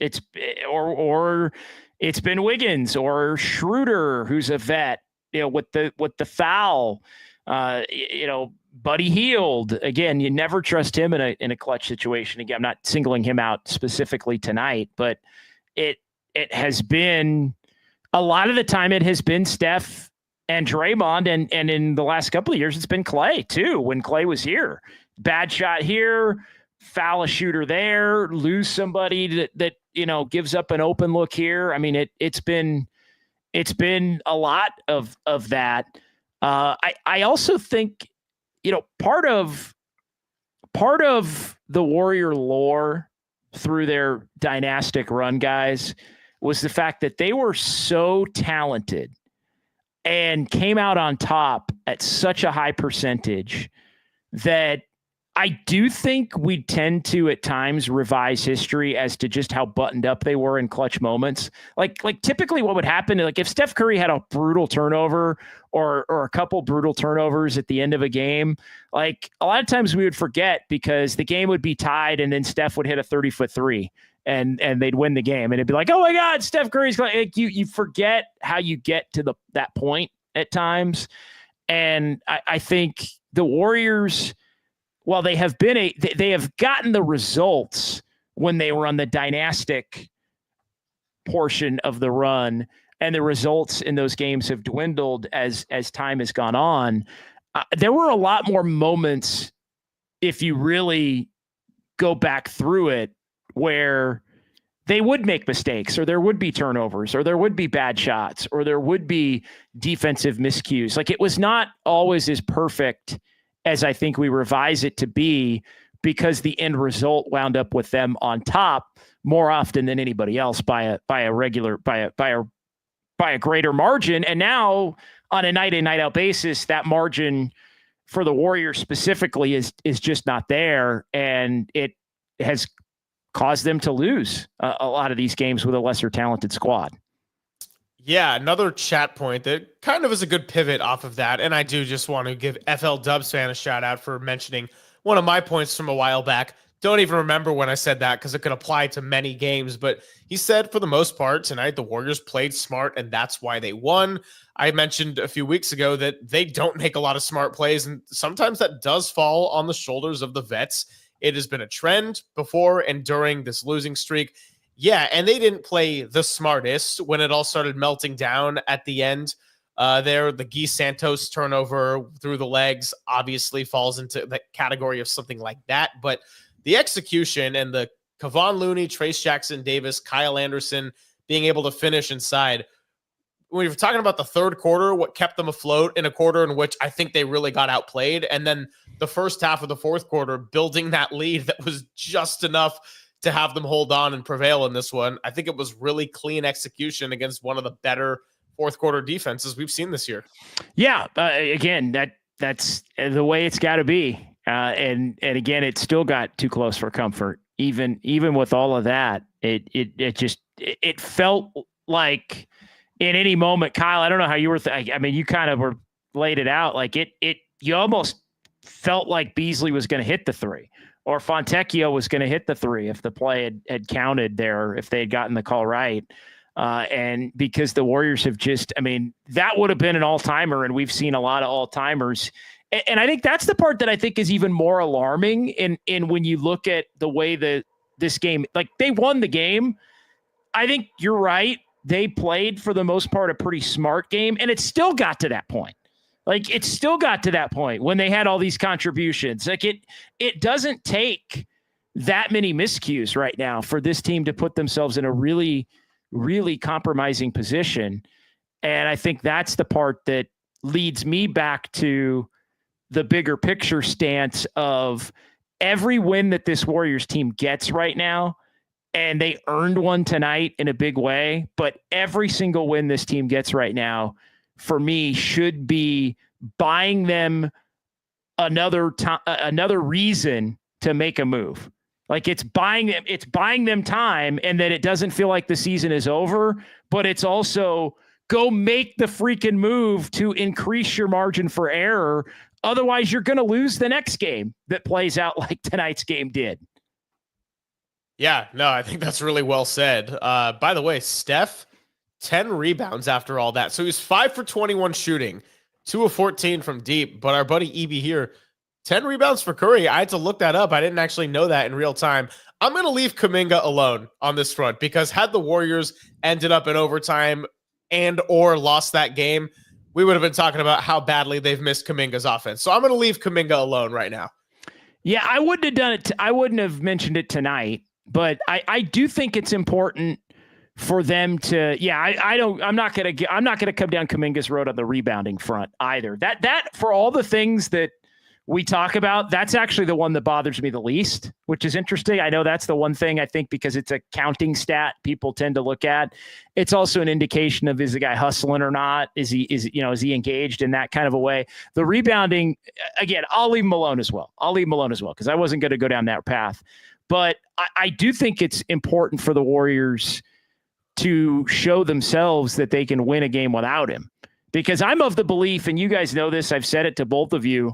Or it's been Wiggins or Schroder, who's a vet, with the foul. Buddy Hield, again, you never trust him in a clutch situation. Again, I'm not singling him out specifically tonight, but it has been a lot of the time it has been Steph and Draymond, and in the last couple of years, it's been Clay too. When Clay was here, bad shot here, foul a shooter there, lose somebody that gives up an open look here. I mean, it's been a lot of that. I also think, part of the Warrior lore through their dynastic run, guys, was the fact that they were so talented and came out on top at such a high percentage that I do think we tend to at times revise history as to just how buttoned up they were in clutch moments. Like typically what would happen, like if Steph Curry had a brutal turnover or a couple brutal turnovers at the end of a game, like a lot of times we would forget because the game would be tied and then Steph would hit a 30-foot three and they'd win the game. And it'd be like, oh my God, Steph Curry's like, you forget how you get to that point at times. And I think the Warriors, while they have gotten the results when they were on the dynastic portion of the run, and the results in those games have dwindled as time has gone on. There were a lot more moments, if you really go back through it, where they would make mistakes, or there would be turnovers, or there would be bad shots, or there would be defensive miscues. Like, it was not always as perfect as I think we revise it to be, because the end result wound up with them on top more often than anybody else by a greater margin. And now on a night in, night out basis, that margin for the Warriors specifically is just not there. And it has caused them to lose a lot of these games with a lesser talented squad. Yeah, another chat point that kind of is a good pivot off of that. And I do just want to give FL Dubs fan a shout out for mentioning one of my points from a while back. Don't even remember when I said that because it could apply to many games. But he said, for the most part, tonight the Warriors played smart, and that's why they won. I mentioned a few weeks ago that they don't make a lot of smart plays, and sometimes that does fall on the shoulders of the vets. It has been a trend before and during this losing streak. Yeah, and they didn't play the smartest when it all started melting down at the end. The Gui Santos turnover through the legs obviously falls into the category of something like that. But the execution and the Kevon Looney, Trace Jackson Davis, Kyle Anderson being able to finish inside. When you're talking about the third quarter, what kept them afloat in a quarter in which I think they really got outplayed, and then the first half of the fourth quarter building that lead that was just enough to have them hold on and prevail in this one. I think it was really clean execution against one of the better fourth quarter defenses we've seen this year. Yeah. Again, that's the way it's got to be. And again, it still got too close for comfort. Even with all of that, it felt like in any moment, Kyle, I don't know how you were. I mean, you kind of were laid it out like you almost felt like Beasley was going to hit the three, or Fontecchio was going to hit the three if the play had counted there, if they had gotten the call right. And because the Warriors have that would have been an all-timer, and we've seen a lot of all-timers. And I think that's the part that I think is even more alarming in when you look at the way this game, like they won the game. I think you're right. They played for the most part a pretty smart game, and it still got to that point. Like it still got to that point when they had all these contributions. Like it doesn't take that many miscues right now for this team to put themselves in a really, really compromising position. And I think that's the part that leads me back to the bigger picture stance of every win that this Warriors team gets right now, and they earned one tonight in a big way, but every single win this team gets right now, for me, should be buying them another reason to make a move. Like it's buying them time, and that it doesn't feel like the season is over, but it's also go make the freaking move to increase your margin for error. Otherwise, you're going to lose the next game that plays out like tonight's game did. Yeah, no, I think that's really well said. By the way, Steph, 10 rebounds after all that. So he's 5 for 21 shooting, 2 of 14 from deep. But our buddy EB here, 10 rebounds for Curry. I had to look that up. I didn't actually know that in real time. I'm going to leave Kuminga alone on this front, because had the Warriors ended up in overtime and or lost that game, we would have been talking about how badly they've missed Kuminga's offense. So I'm going to leave Kuminga alone right now. Yeah, I wouldn't have done it. I wouldn't have mentioned it tonight, but I do think it's important for them to. Yeah, I'm not gonna come down Kuminga's road on the rebounding front either. That for all the things that we talk about, that's actually the one that bothers me the least, which is interesting. I know that's the one thing I think, because it's a counting stat people tend to look at. It's also an indication of, is the guy hustling or not? Is he engaged in that kind of a way? The rebounding, again, I'll leave him alone as well. Because I wasn't going to go down that path. But I do think it's important for the Warriors to show themselves that they can win a game without him. Because I'm of the belief, and you guys know this, I've said it to both of you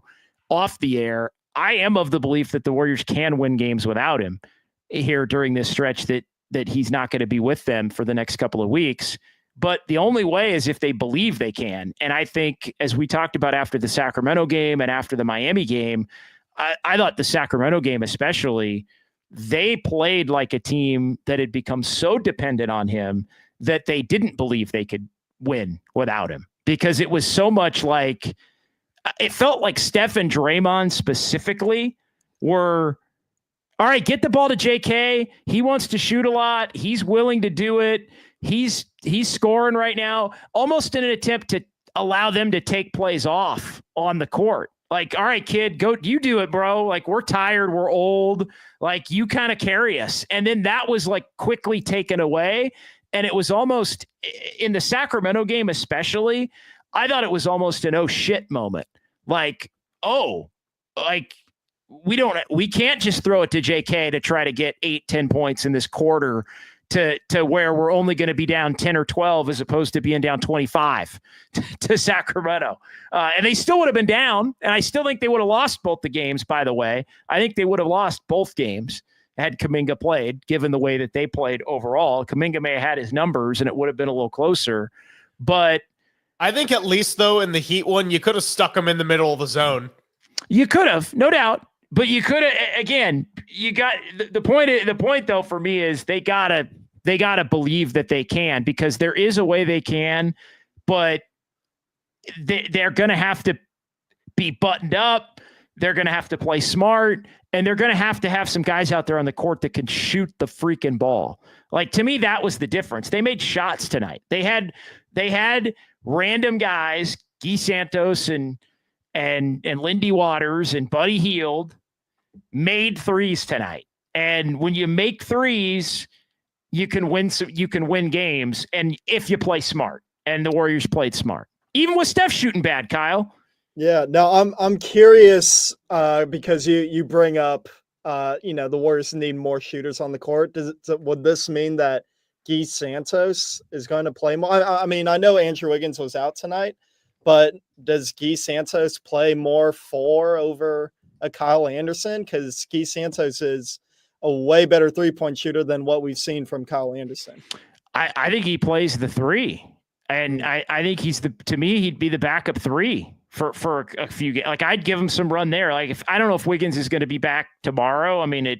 off the air, I am of the belief that the Warriors can win games without him here during this stretch that he's not going to be with them for the next couple of weeks. But the only way is if they believe they can. And I think, as we talked about after the Sacramento game and after the Miami game, I thought the Sacramento game especially, they played like a team that had become so dependent on him that they didn't believe they could win without him, because it was so much like, it felt like Steph and Draymond specifically were, all right, get the ball to JK. He wants to shoot a lot. He's willing to do it. He's scoring right now, almost in an attempt to allow them to take plays off on the court. Like, all right, kid, go, you do it, bro. Like, we're tired. We're old. Like, you kind of carry us. And then that was like quickly taken away. And it was almost in the Sacramento game, especially, I thought it was almost an oh shit moment. Like, we can't just throw it to JK to try to get 8-10 points in this quarter to where we're only going to be down 10 or 12 as opposed to being down 25 to Sacramento. And they still would have been down. And I still think they would have lost both the games, by the way. I think they would have lost both games had Kuminga played, given the way that they played overall. Kuminga may have had his numbers and it would have been a little closer. But I think at least, though, in the Heat one, you could have stuck him in the middle of the zone. You could have, no doubt. But you could have, again, you got the point. The point, though, for me is they gotta believe that they can, because there is a way they can, but they're going to have to be buttoned up. They're going to have to play smart, and they're going to have some guys out there on the court that can shoot the freaking ball. Like, to me, that was the difference. They made shots tonight. They had random guys, Gui Santos and Lindy Waters and Buddy Hield, made threes tonight. And when you make threes, you can win games. And if you play smart, and the Warriors played smart, even with Steph shooting bad, Kyle. Yeah, no, I'm curious because you bring up the Warriors need more shooters on the court. Would this mean that Gui Santos is going to play more? I mean, I know Andrew Wiggins was out tonight, but does Gui Santos play more four over a Kyle Anderson? Because Gui Santos is a way better three-point shooter than what we've seen from Kyle Anderson. I think he plays the three, and I think to me, he'd be the backup three for a few games. Like, I'd give him some run there. Like, I don't know if Wiggins is going to be back tomorrow. I mean, it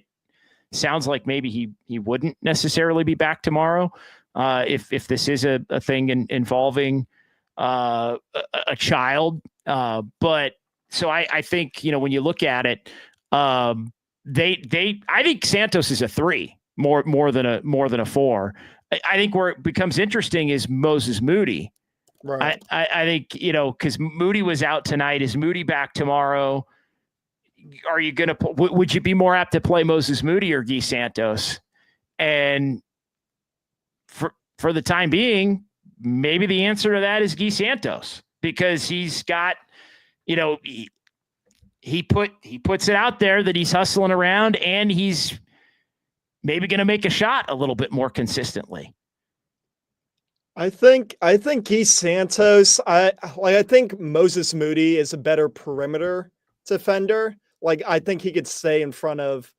sounds like maybe he wouldn't necessarily be back tomorrow if this is a thing involving a child. But so I think, when you look at it, I think Santos is a three more than a four. I think where it becomes interesting is Moses Moody. Right. I think, because Moody was out tonight. Is Moody back tomorrow? Are you going to would you be more apt to play Moses Moody or Gui Santos? And for the time being, maybe the answer to that is Gui Santos, because he's got, he puts it out there that he's hustling around, and he's maybe going to make a shot a little bit more consistently. I think Gui Santos, I think Moses Moody is a better perimeter defender. Like, I think he could stay in front of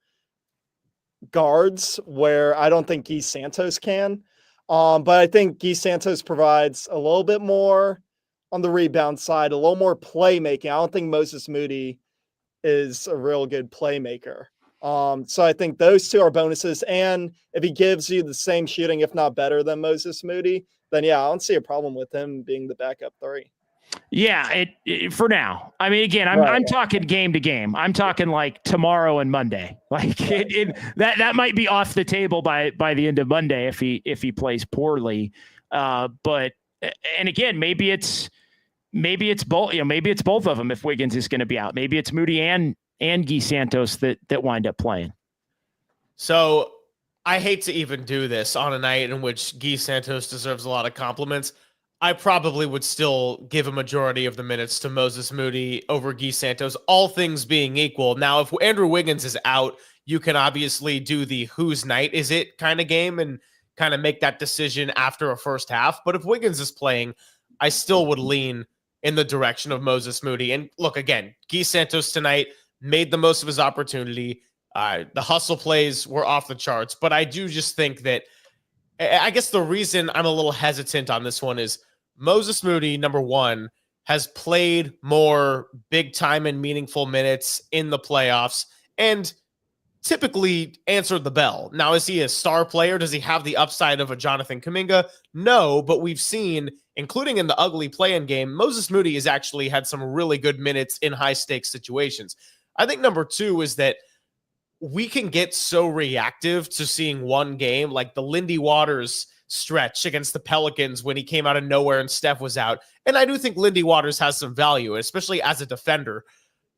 guards where I don't think Gui Santos can. But I think Gui Santos provides a little bit more on the rebound side, a little more playmaking. I don't think Moses Moody is a real good playmaker. So I think those two are bonuses. And if he gives you the same shooting, if not better than Moses Moody, then yeah, I don't see a problem with him being the backup three. Yeah, for now. I mean, again, I'm talking game to game. I'm talking like tomorrow and Monday. Like, that might be off the table by the end of Monday if he plays poorly. But and again, maybe it's both. Maybe it's both of them if Wiggins is going to be out. Maybe it's Moody and Gui Santos that wind up playing. So I hate to even do this on a night in which Gui Santos deserves a lot of compliments. I probably would still give a majority of the minutes to Moses Moody over Gui Santos, all things being equal. Now, if Andrew Wiggins is out, you can obviously do the whose night is it kind of game and kind of make that decision after a first half. But if Wiggins is playing, I still would lean in the direction of Moses Moody. And look, again, Gui Santos tonight made the most of his opportunity. The hustle plays were off the charts. But I do just think that, I guess the reason I'm a little hesitant on this one is Moses Moody, number one, has played more big time and meaningful minutes in the playoffs and typically answered the bell. Now, is he a star player? Does he have the upside of a Jonathan Kuminga? No, but we've seen, including in the ugly play-in game, Moses Moody has actually had some really good minutes in high-stakes situations. I think number two is that we can get so reactive to seeing one game, like the Lindy Waters stretch against the Pelicans when he came out of nowhere and Steph was out. And I do think Lindy Waters has some value, especially as a defender,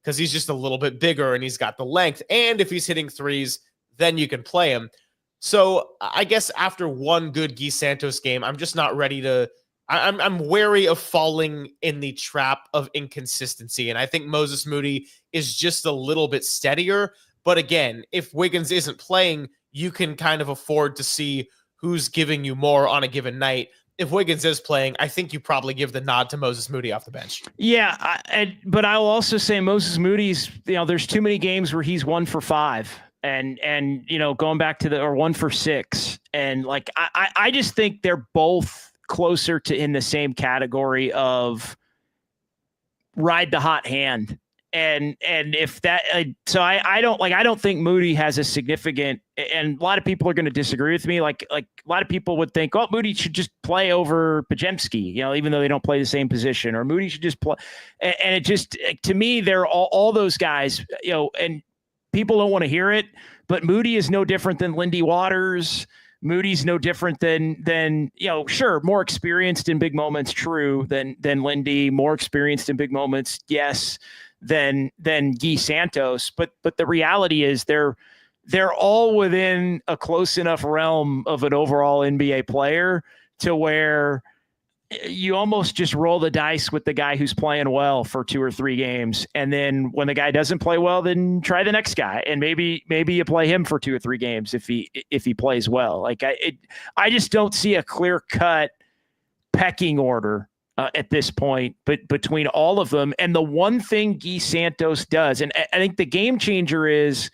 because he's just a little bit bigger and he's got the length. And if he's hitting threes, then you can play him. So I guess after one good Gui Santos game, I'm just not ready to I'm wary of falling in the trap of inconsistency. And I think Moses Moody is just a little bit steadier. But again, if Wiggins isn't playing, you can kind of afford to see who's giving you more on a given night. If Wiggins is playing, I think you probably give the nod to Moses Moody off the bench. Yeah, but I'll also say Moses Moody's, there's too many games where he's 1 for 5 and going back to or 1 for 6. And like, I just think they're both closer to in the same category of ride the hot hand. And if that, so I don't think Moody has a significant, and a lot of people are going to disagree with me. Like a lot of people would think, oh, Moody should just play over Podziemski, even though they don't play the same position, or Moody should just play. And it just, to me, they're all those guys, and people don't want to hear it, but Moody is no different than Lindy Waters. Moody's no different than sure, more experienced in big moments, true, than Lindy, more experienced in big moments, yes, than Gui Santos. But the reality is they're all within a close enough realm of an overall NBA player to where you almost just roll the dice with the guy who's playing well for 2 or 3 games. And then when the guy doesn't play well, then try the next guy. And maybe you play him for 2 or 3 games if he plays well. Like I just don't see a clear cut pecking order at this point, but between all of them. And the one thing Gui Santos does, and I think the game changer is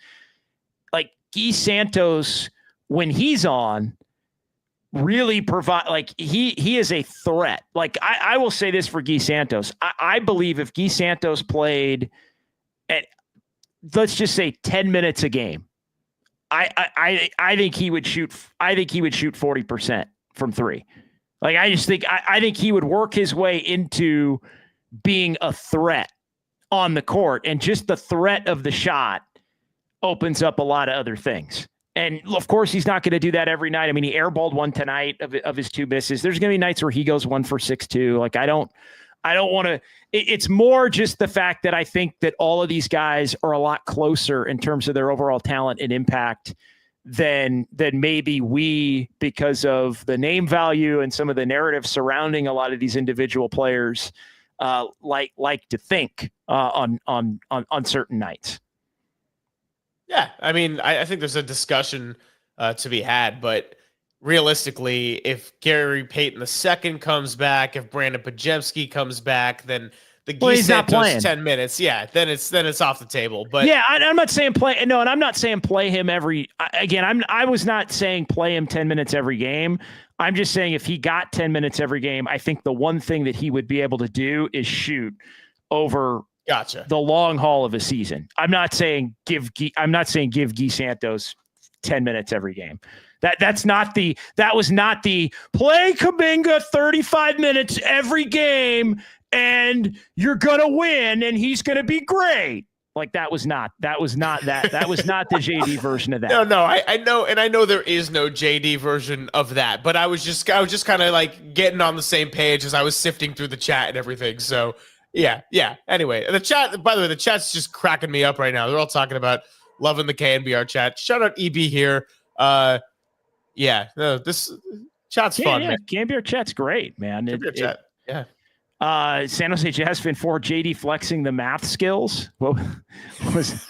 like Gui Santos, when he's on, really provide, like he is a threat. Like I will say this for Gui Santos. I believe if Gui Santos played at, let's just say 10 minutes a game, I think he would shoot 40% from 3. Like I think he would work his way into being a threat on the court, and just the threat of the shot opens up a lot of other things. And of course, he's not going to do that every night. I mean, he airballed one tonight of his 2 misses. There's going to be nights where he goes 1 for 6 too. Like I don't want to. It's more just the fact that I think that all of these guys are a lot closer in terms of their overall talent and impact than maybe we, because of the name value and some of the narrative surrounding a lot of these individual players, like to think on certain nights. Yeah, I mean, I think there's a discussion to be had, but realistically, if Gary Payton II comes back, if Brandon Podziemski comes back, then the Gui Santos 10 minutes, then it's off the table. But yeah, I'm not saying play. No, and I'm not saying play him every. Again, I was not saying play him 10 minutes every game. I'm just saying if he got 10 minutes every game, I think the one thing that he would be able to do is shoot over. Gotcha. The long haul of a season. I'm not saying give Gui Santos 10 minutes every game. That was not the play Kuminga 35 minutes every game and you're gonna win and he's gonna be great. Like that was not the JD version of that. No, I know, and I know there is no JD version of that, but I was just kind of like getting on the same page as I was sifting through the chat and everything. So yeah. Anyway, the chat, by the way, the chat's just cracking me up right now. They're all talking about loving the KNBR chat. Shout out EB here. This chat's fun, man. KNBR chat's great, man. Chat. Yeah. San Jose Jazz fan 4, JD flexing the math skills. What was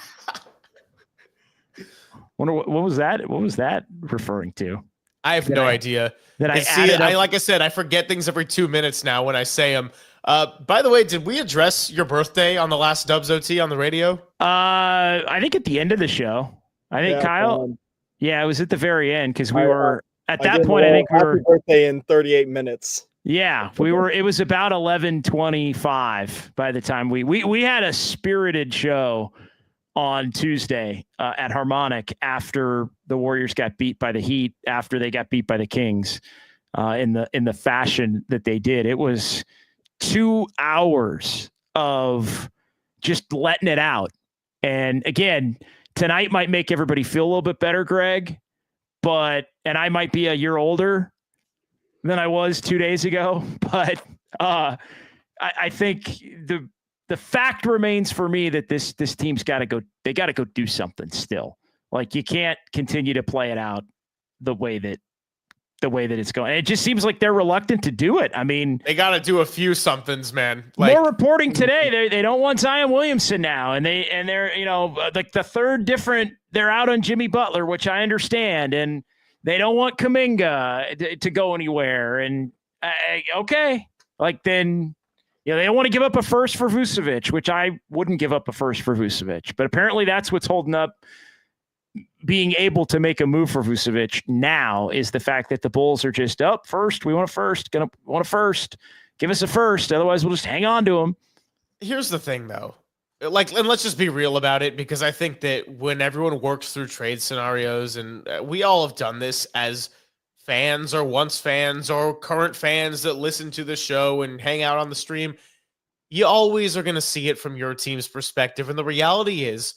that? What was that referring to? I have no idea. Like I said, I forget things every 2 minutes now when I say them. By the way, did we address your birthday on the last Dubs OT on the radio? I think at the end of the show. I think Kyle. Yeah, it was at the very end because we were at that point. I think we were. Happy birthday in 38 minutes. Yeah, we were. It was about 11:25 by the time we had a spirited show on Tuesday at Harmonic after the Warriors got beat by the Heat, after they got beat by the Kings in the fashion that they did. It was 2 hours of just letting it out. And again, tonight might make everybody feel a little bit better, Greg, and I might be a year older than I was 2 days ago, but I think the fact remains for me that this team's got to go. They got to go do something still. Like you can't continue to play it out the way that the way that it's going. It just seems like they're reluctant to do it. I mean, they got to do a few somethings, man. More reporting today. They don't want Zion Williamson now, and they're like the third different. They're out on Jimmy Butler, which I understand, and they don't want Kuminga to go anywhere. And okay, like then. They don't want to give up a first for Vucevic, which I wouldn't give up a first for Vucevic. But apparently that's what's holding up being able to make a move for Vucevic now is the fact that the Bulls are just, first, we want a first, want a first. Give us a first. Otherwise, we'll just hang on to him. Here's the thing, though. And let's just be real about it, because I think that when everyone works through trade scenarios, and we all have done this as fans or once fans or current fans that listen to the show and hang out on the stream, you always are going to see it from your team's perspective. And the reality is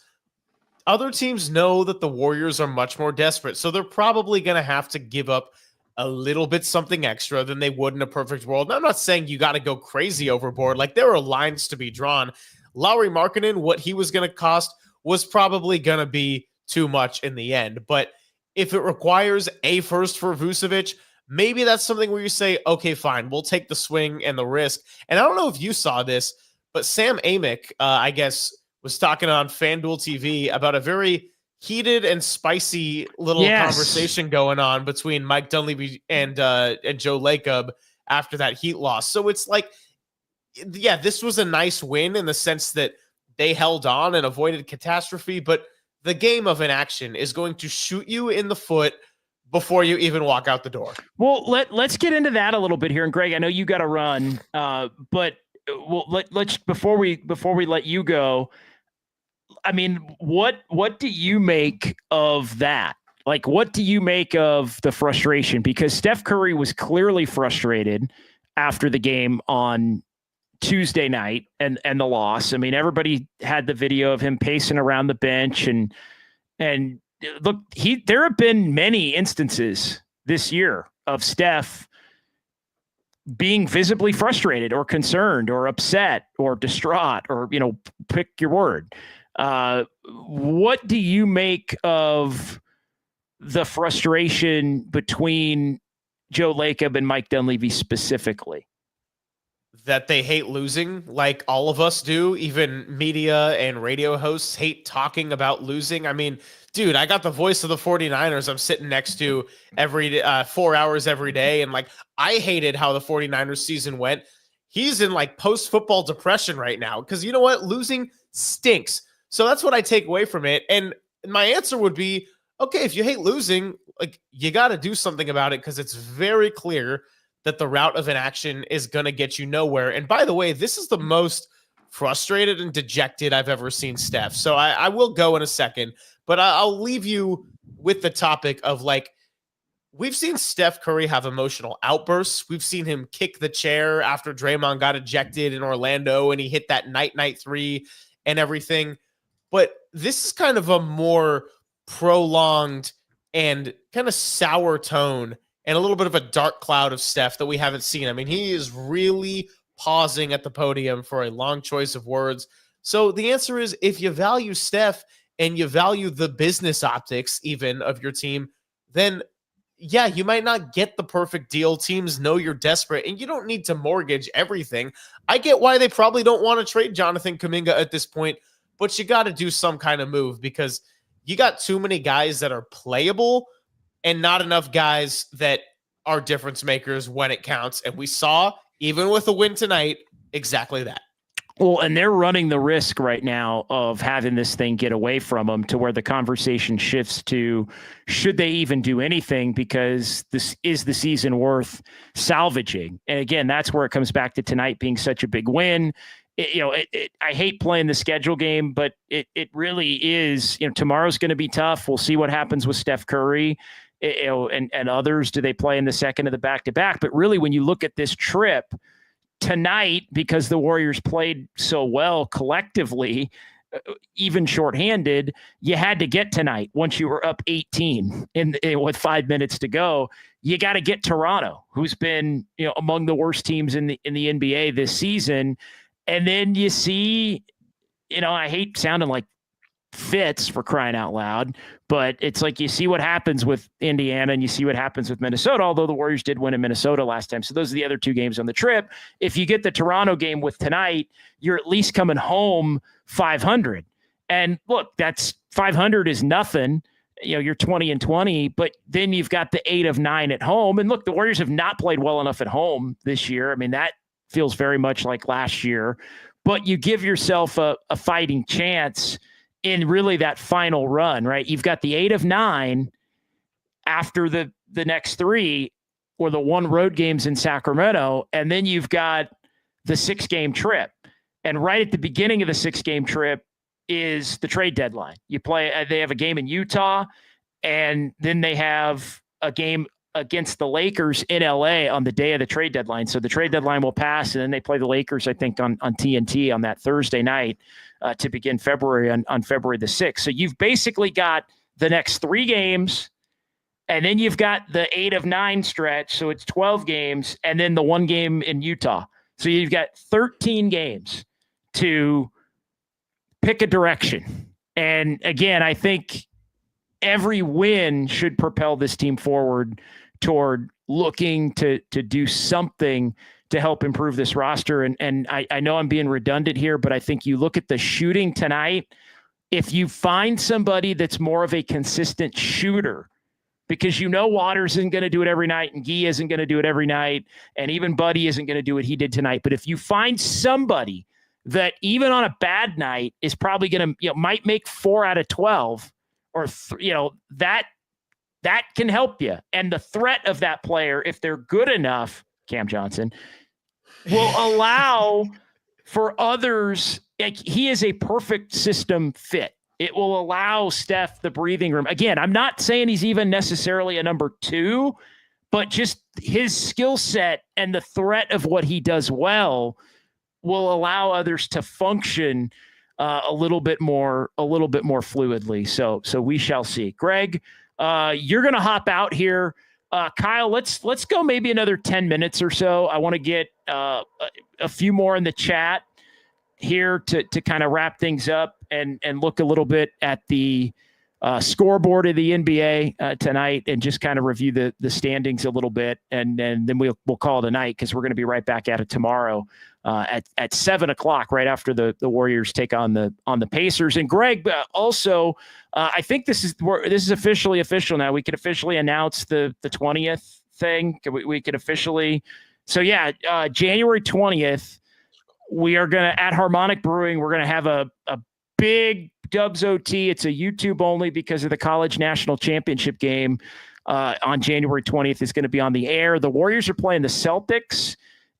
other teams know that the Warriors are much more desperate. So they're probably going to have to give up a little bit something extra than they would in a perfect world. And I'm not saying you got to go crazy overboard. Like, there are lines to be drawn. Lauri Markkanen, what he was going to cost was probably going to be too much in the end. But if it requires a first for Vucevic, maybe that's something where you say, okay, fine, we'll take the swing and the risk. And I don't know if you saw this, but Sam Amick, I guess, was talking on FanDuel TV about a very heated and spicy little conversation going on between Mike Dunleavy and Joe Lacob after that Heat loss. So it's like, yeah, this was a nice win in the sense that they held on and avoided catastrophe, but the game of inaction is going to shoot you in the foot before you even walk out the door. Well, let's get into that a little bit here. And Greg, I know you got to run, but let's before we let you go. I mean, what do you make of that? Like, what do you make of the frustration? Because Steph Curry was clearly frustrated after the game on Tuesday night and the loss. I mean, everybody had the video of him pacing around the bench and look, there have been many instances this year of Steph being visibly frustrated or concerned or upset or distraught or, pick your word. What do you make of the frustration between Joe Lacob and Mike Dunleavy specifically? That they hate losing, like all of us do. Even media and radio hosts hate talking about losing. I mean, dude, I got the voice of the 49ers I'm sitting next to every 4 hours every day. And like, I hated how the 49ers season went. He's in like post-football depression right now because you know what? Losing stinks. So that's what I take away from it. And my answer would be, okay, if you hate losing, like, you got to do something about it, because it's very clear that the route of inaction is going to get you nowhere. And by the way, this is the most frustrated and dejected I've ever seen Steph. So I will go in a second, but I'll leave you with the topic of, like, we've seen Steph Curry have emotional outbursts. We've seen him kick the chair after Draymond got ejected in Orlando and he hit that night three and everything. But this is kind of a more prolonged and kind of sour tone and a little bit of a dark cloud of Steph that we haven't seen. I mean, he is really pausing at the podium for a long choice of words. So the answer is, if you value Steph and you value the business optics even of your team, then yeah, you might not get the perfect deal. Teams know you're desperate and you don't need to mortgage everything. I get why they probably don't want to trade Jonathan Kuminga at this point, but you got to do some kind of move, because you got too many guys that are playable and not enough guys that are difference makers when it counts. And we saw, even with a win tonight, exactly that. Well, and they're running the risk right now of having this thing get away from them, to where the conversation shifts to, should they even do anything, because this is the season worth salvaging. And again, that's where it comes back to tonight being such a big win. I hate playing the schedule game, but it really is. Tomorrow's going to be tough. We'll see what happens with Steph Curry. And others. Do they play in the second of the back-to-back? But really, when you look at this trip tonight, because the Warriors played so well collectively, even shorthanded, you had to get tonight. Once you were up 18 with 5 minutes to go, you got to get Toronto, who's been among the worst teams in the NBA this season. And then you see, I hate sounding like fits, for crying out loud. But it's like you see what happens with Indiana and you see what happens with Minnesota, although the Warriors did win in Minnesota last time. So those are the other two games on the trip. If you get the Toronto game with tonight, you're at least coming home 500. And look, that's 500 is nothing. You're 20-20, but then you've got the 8 of 9 at home. And look, the Warriors have not played well enough at home this year. I mean, that feels very much like last year, but you give yourself a fighting chance in really that final run, right? You've got the 8 of 9 after the next 3 or the 1 road games in Sacramento. And then you've got the 6-game trip. And right at the beginning of the 6-game trip is the trade deadline. They have a game in Utah, and then they have a game against the Lakers in LA on the day of the trade deadline. So the trade deadline will pass, and then they play the Lakers, I think, on TNT on that Thursday night to begin February on February the 6th. So you've basically got the next 3 games, and then you've got the 8 of 9 stretch. So it's 12 games, and then the 1 game in Utah. So you've got 13 games to pick a direction. And again, I think every win should propel this team forward toward looking to do something to help improve this roster. And I know I'm being redundant here, but I think you look at the shooting tonight. If you find somebody that's more of a consistent shooter, because Waters isn't going to do it every night, and Gui isn't going to do it every night, and even Buddy isn't going to do what he did tonight. But if you find somebody that even on a bad night is probably going to, might make 4 out of 12 or, that can help you. And the threat of that player, if they're good enough, Cam Johnson, will allow for others. Like, he is a perfect system fit. It will allow Steph the breathing room. Again, I'm not saying he's even necessarily a number 2, but just his skill set and the threat of what he does well will allow others to function a little bit more fluidly. So we shall see. Greg, you're going to hop out here. Kyle, let's go maybe another 10 minutes or so. I want to get a few more in the chat here to kind of wrap things up and look a little bit at the scoreboard of the NBA tonight and just kind of review the standings a little bit. And then we'll call it a night, because we're going to be right back at it tomorrow at 7:00, right after the Warriors take on the Pacers. And Greg, also, I think this is officially official now. We can officially announce the 20th thing. We could officially. So yeah, January 20th, we are going to, at Harmonic Brewing, we're going to have a big Dubs OT. It's a YouTube only because of the college national championship game on January 20th is going to be on the air. The Warriors are playing the Celtics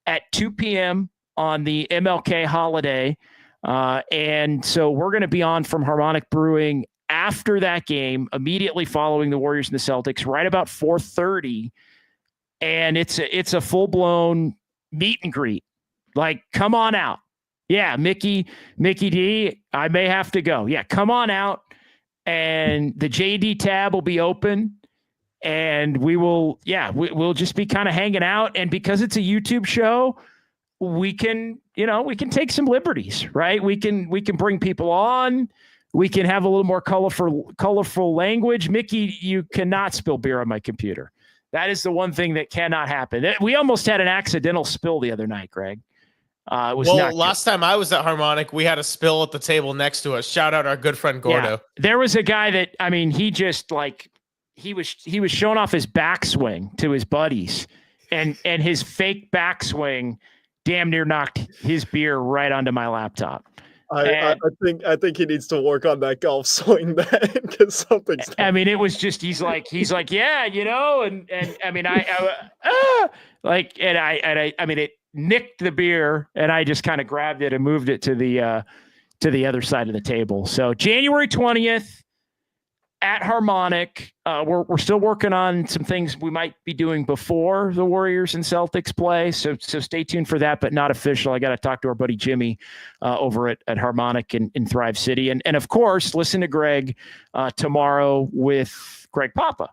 at 2 p.m. on the MLK holiday. And so we're going to be on from Harmonic Brewing after that game, immediately following the Warriors and the Celtics, right about 4:30. And it's a full-blown meet and greet. Like, come on out. Yeah, Mickey D, I may have to go. Yeah, come on out. And the JD tab will be open. And we'll just be kind of hanging out. And because it's a YouTube show, we can take some liberties, right? We can bring people on. We can have a little more colorful language. Mickey, you cannot spill beer on my computer. That is the one thing that cannot happen. We almost had an accidental spill the other night, Greg. Last time I was at Harmonic, we had a spill at the table next to us. Shout out our good friend Gordo. Yeah, there was a guy that, he just he was showing off his backswing to his buddies, and his fake backswing damn near knocked his beer right onto my laptop. I think he needs to work on that golf swing then, because something's. It was just he's like yeah, it nicked the beer, and I just kind of grabbed it and moved it to the other side of the table. So January 20th at Harmonic, we're still working on some things we might be doing before the Warriors and Celtics play. So stay tuned for that, but not official. I got to talk to our buddy Jimmy over at Harmonic in Thrive City. And of course, listen to Greg tomorrow with Greg Papa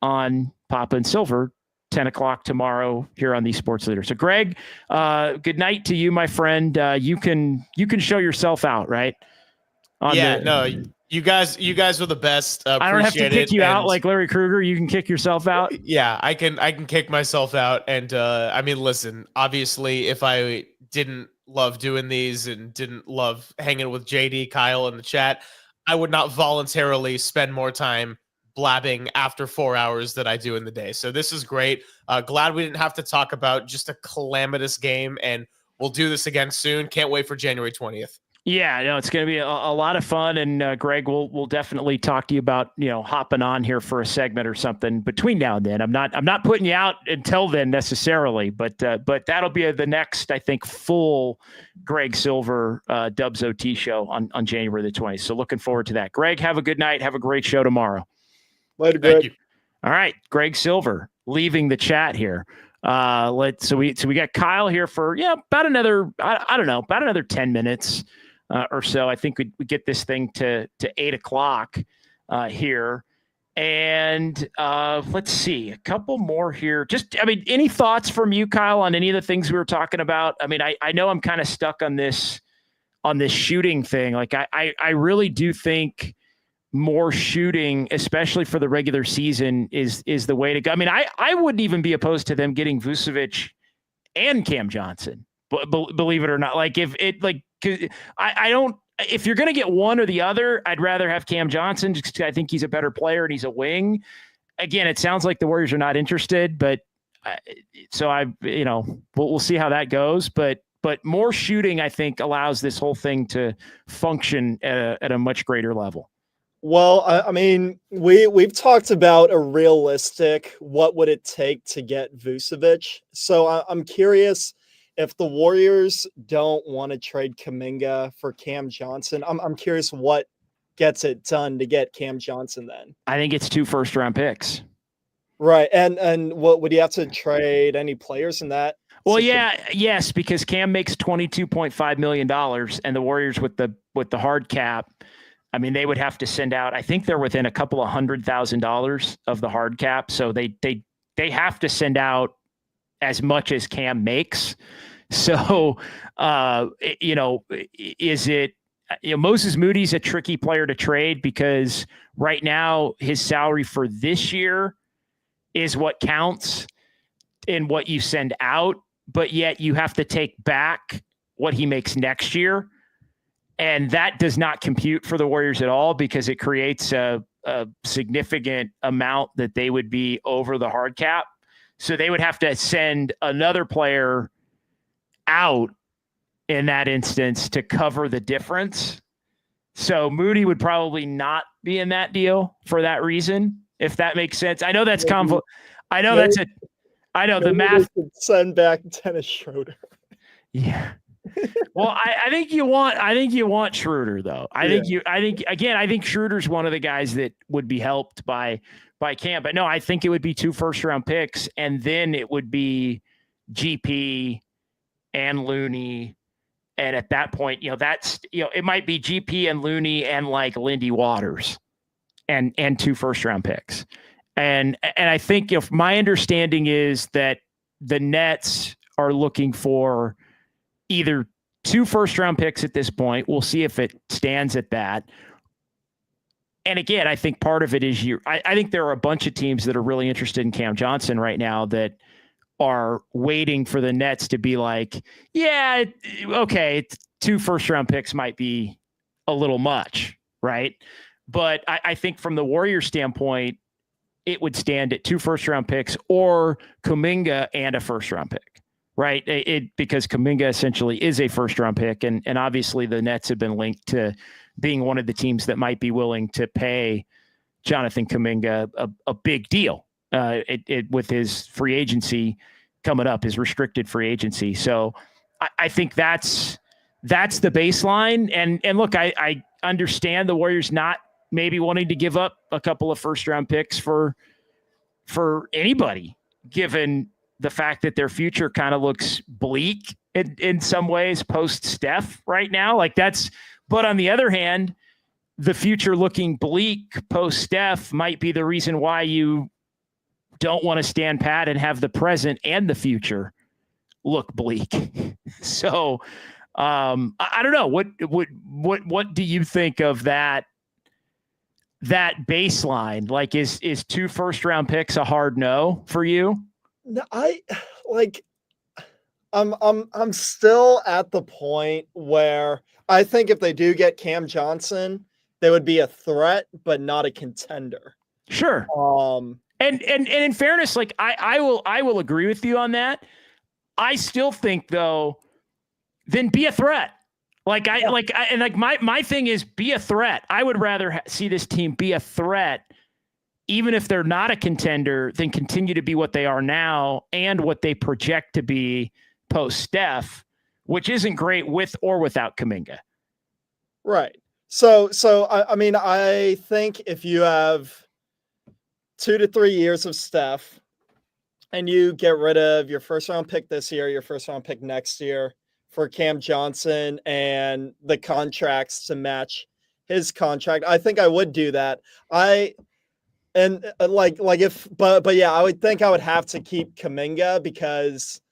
on Papa and Silver, 10 o'clock tomorrow here on the Sports Leader. So Greg, good night to you, my friend. You can show yourself out, right? You guys are the best. I don't have to kick you out like Larry Krueger. You can kick yourself out. Yeah, I can kick myself out. And I mean, listen, obviously, if I didn't love doing these and didn't love hanging with JD, Kyle in the chat, I would not voluntarily spend more time blabbing after 4 hours that I do in the day. So this is great. Glad we didn't have to talk about just a calamitous game, and we'll do this again soon. Can't wait for January 20th. Yeah, no, it's going to be a lot of fun, and Greg, we'll definitely talk to you about hopping on here for a segment or something between now and then. I'm not putting you out until then necessarily, but that'll be the next, I think, full Greg Silver Dubs OT show on January the 20th. So looking forward to that. Greg, have a good night. Have a great show tomorrow. Later, Greg. Thank you. All right, Greg Silver leaving the chat here. So we got Kyle here for about another about another 10 minutes. Or so. I think we get this thing to 8 o'clock here. And let's see, a couple more here. Any thoughts from you, Kyle, on any of the things we were talking about? I mean, I know I'm kind of stuck on this shooting thing. Like I really do think more shooting, especially for the regular season, is the way to go. I mean, I wouldn't even be opposed to them getting Vucevic and Cam Johnson. Believe it or not, like if you're going to get one or the other, I'd rather have Cam Johnson just because I think he's a better player and he's a wing. Again, it sounds like the Warriors are not interested, but we'll see how that goes. But more shooting, I think, allows this whole thing to function at a much greater level. Well, I mean, we've talked about a realistic, what would it take to get Vucevic? So I'm curious, if the Warriors don't want to trade Kuminga for Cam Johnson, I'm curious what gets it done to get Cam Johnson then. I think it's 2 first-round picks. Right. And what would you have to trade any players in that? Well, yes, because Cam makes $22.5 million, and the Warriors with the hard cap, I mean, they would have to send out, I think they're within a couple of $100,000 of the hard cap. So they have to send out as much as Cam makes. So, is it, Moses Moody's a tricky player to trade because right now his salary for this year is what counts in what you send out, but yet you have to take back what he makes next year. And that does not compute for the Warriors at all because it creates a significant amount that they would be over the hard cap. So they would have to send another player out in that instance to cover the difference. So Moody would probably not be in that deal for that reason, if that makes sense. I know that's the math. Send back Dennis Schroder. Yeah. Well, I think you want Schroder though. I think Schroder's one of the guys that would be helped by Cam, but no, I think it would be 2 first-round picks, and then it would be GP and Looney, and at that point, it might be GP and Looney and like Lindy Waters, and 2 first-round picks, and I think my understanding is that the Nets are looking for either 2 first-round picks at this point. We'll see if it stands at that. And again, I think part of it is I think there are a bunch of teams that are really interested in Cam Johnson right now that are waiting for the Nets to be like, yeah, okay, 2 first-round picks might be a little much, right? But I think from the Warriors standpoint, it would stand at 2 first-round picks or Kuminga and a first-round pick, right? Because Kuminga essentially is a first-round pick, and obviously the Nets have been linked to being one of the teams that might be willing to pay Jonathan Kuminga a big deal with his free agency coming up, his restricted free agency. So I think that's the baseline. And look, I understand the Warriors not maybe wanting to give up a couple of first-round picks for anybody, given the fact that their future kind of looks bleak in some ways post-Steph right now. But on the other hand, the future looking bleak post-Steph might be the reason why you don't want to stand pat and have the present and the future look bleak. So I don't know. What do you think of that that baseline? Like, is 2 first-round picks a hard no for you? No, I'm still at the point where I think if they do get Cam Johnson, they would be a threat, but not a contender. Sure. And in fairness, like I will agree with you on that. I still think though, then be a threat. My thing is be a threat. I would rather see this team be a threat, even if they're not a contender, than continue to be what they are now and what they project to be post Steph, which isn't great with or without Kuminga. Right. So I mean, I think if you have 2 to 3 years of Steph and you get rid of your first round pick this year, your first round pick next year for Cam Johnson and the contracts to match his contract, I think I would do that. I would think I would have to keep Kuminga because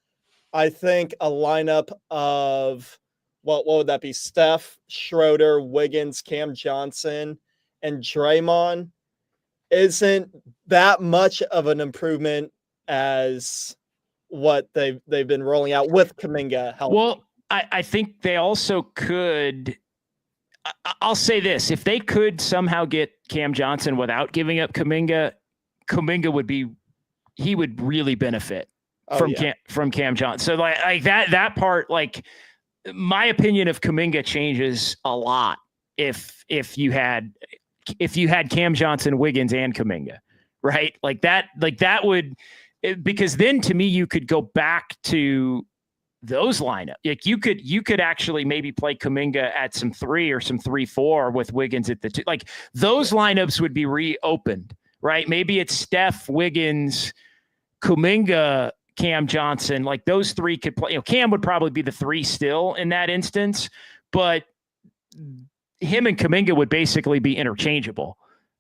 I think a lineup of what would that be? Steph, Schroder, Wiggins, Cam Johnson, and Draymond isn't that much of an improvement as what they've been rolling out with Kuminga helping. Well, I think they also could. I'll say this: if they could somehow get Cam Johnson without giving up Kuminga would really benefit from Cam Johnson. So like that part, like my opinion of Kuminga changes a lot if you had Cam Johnson, Wiggins, and Kuminga, right? Like that would, because then to me you could go back to those lineup. Like you could actually maybe play Kuminga at some 3 or some 3-4 with Wiggins at the 2. Like those lineups would be reopened, right? Maybe it's Steph, Wiggins, Kuminga, Cam Johnson. Like those 3 could play. Cam would probably be the 3 still in that instance, but him and Kuminga would basically be interchangeable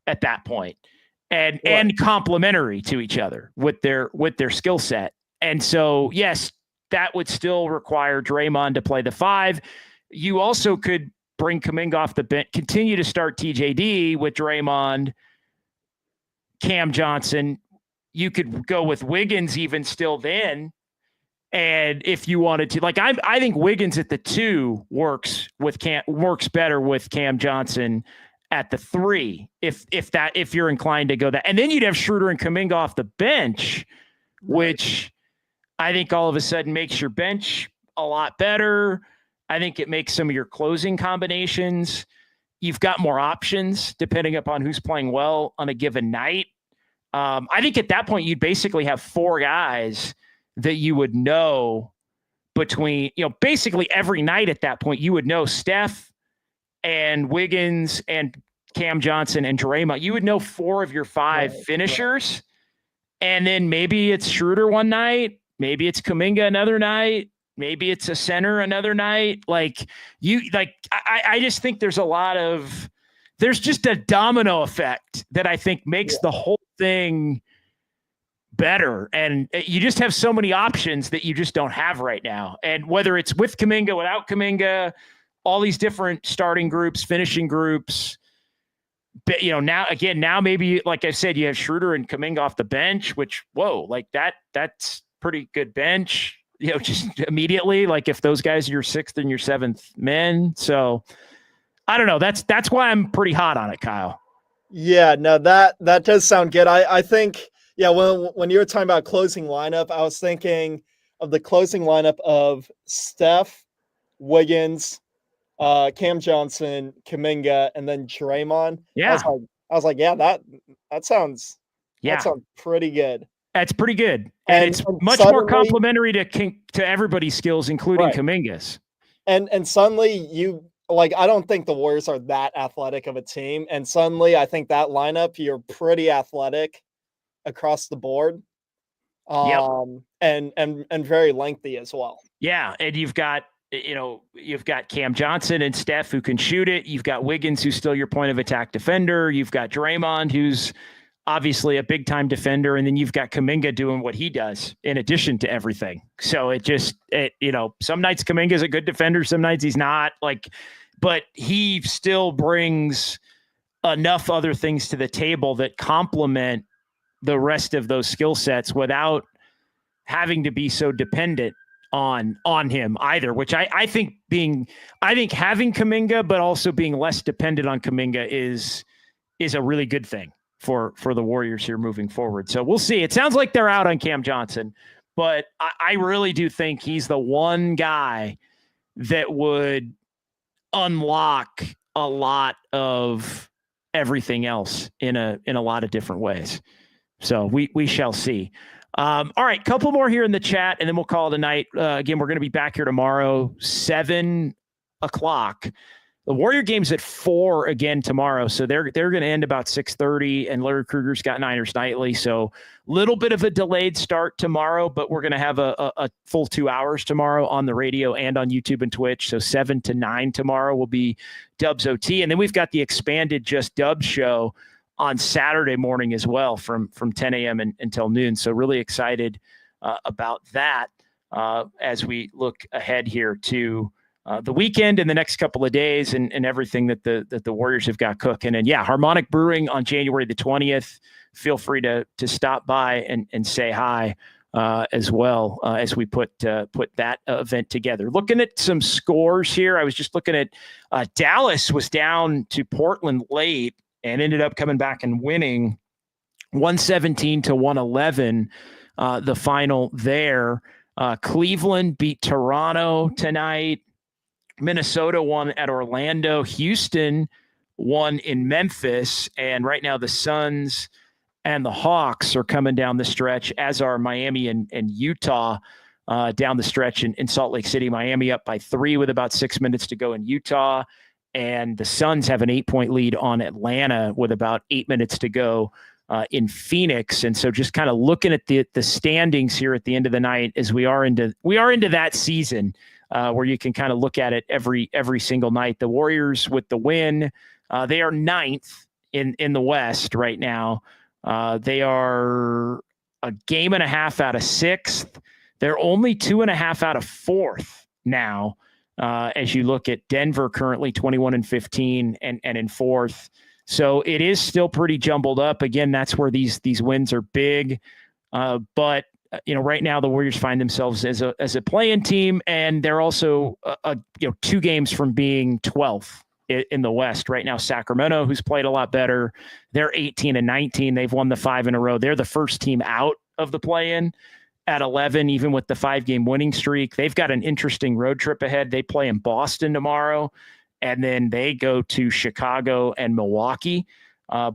at that point, and complementary to each other with their skill set. And so, yes, that would still require Draymond to play the 5. You also could bring Kuminga off the bench, continue to start TJD with Draymond, Cam Johnson. You could go with Wiggins even still then. And if you wanted to, like, I think Wiggins at the 2 works better with Cam Johnson at the 3. If you're inclined to go that, and then you'd have Schroder and Kuminga off the bench, which I think all of a sudden makes your bench a lot better. I think it makes some of your closing combinations. You've got more options depending upon who's playing well on a given night. I think at that point, you'd basically have 4 guys that you would know between, basically every night at that point, you would know Steph and Wiggins and Cam Johnson and Draymond. You would know 4 of your 5 finishers. And then maybe it's Schroder one night. Maybe it's Kuminga another night. Maybe it's a center another night. I just think there's just a domino effect that I think makes the whole thing better. And you just have so many options that you just don't have right now. And whether it's with Kuminga, without Kuminga, all these different starting groups, finishing groups, but now maybe, like I said, you have Schroder and Kuminga off the bench, which, that's pretty good bench, just immediately, like if those guys are your 6th and your 7th men. So I don't know. That's why I'm pretty hot on it, Kyle. Yeah, no, that does sound good. I think, when you were talking about closing lineup, I was thinking of the closing lineup of Steph, Wiggins, Cam Johnson, Kuminga, and then Draymond. Yeah. I was like, that sounds pretty good. That's pretty good. And it's much more complementary to everybody's skills, including Kuminga's. And suddenly I don't think the Warriors are that athletic of a team. And suddenly I think that lineup, you're pretty athletic across the board. And very lengthy as well. Yeah. And you've got Cam Johnson and Steph who can shoot it. You've got Wiggins, who's still your point of attack defender. You've got Draymond, who's obviously a big time defender. And then you've got Kuminga doing what he does in addition to everything. So some nights Kuminga's a good defender. Some nights he's not, but he still brings enough other things to the table that complement the rest of those skill sets without having to be so dependent on him either, which I think having Kuminga, but also being less dependent on Kuminga is a really good thing for the Warriors here moving forward. So we'll see. It sounds like they're out on Cam Johnson, but I really do think he's the one guy that would unlock a lot of everything else in a lot of different ways. So we shall see. All right, couple more here in the chat, and then we'll call it a night. Again, we're going to be back here tomorrow, 7 o'clock. The Warrior game's at 4 again tomorrow, so they're going to end about 6:30, and Larry Kruger's got Niners Nightly, so a little bit of a delayed start tomorrow, but we're going to have a full 2 hours tomorrow on the radio and on YouTube and Twitch, so 7 to 9 tomorrow will be Dubs OT, and then we've got the expanded Just Dubs show on Saturday morning as well from 10 a.m. until noon. So really excited about that as we look ahead here to the weekend and the next couple of days and everything that the Warriors have got cooking. And yeah, Harmonic Brewing on January the 20th. Feel free to stop by and say hi as well as we put that event together. Looking at some scores here. I was just looking at Dallas was down to Portland late and ended up coming back and winning 117 to 111, the final there. Cleveland beat Toronto tonight. Minnesota won at Orlando. Houston won in Memphis. And right now the Suns and the Hawks are coming down the stretch, as are Miami and Utah down the stretch in Salt Lake City. Miami up by 3 with about 6 minutes to go in Utah. And the Suns have an 8-point lead on Atlanta with about 8 minutes to go in Phoenix. And so just kind of looking at the standings here at the end of the night as we are into that season where you can kind of look at it every single night. The Warriors with the win, they are 9th in the West right now. They are a game and a half out of 6th. They're only 2.5 out of 4th now. As you look at Denver currently 21-15 and in 4th. So it is still pretty jumbled up. Again, that's where these wins are big. But right now the Warriors find themselves as a play-in team, and they're also 2 games from being 12th in the West right now. Sacramento, who's played a lot better, they're 18-19. They've won the 5 in a row. They're the first team out of the play-in at 11, even with the 5-game winning streak. They've got an interesting road trip ahead. They play in Boston tomorrow, and then they go to Chicago and Milwaukee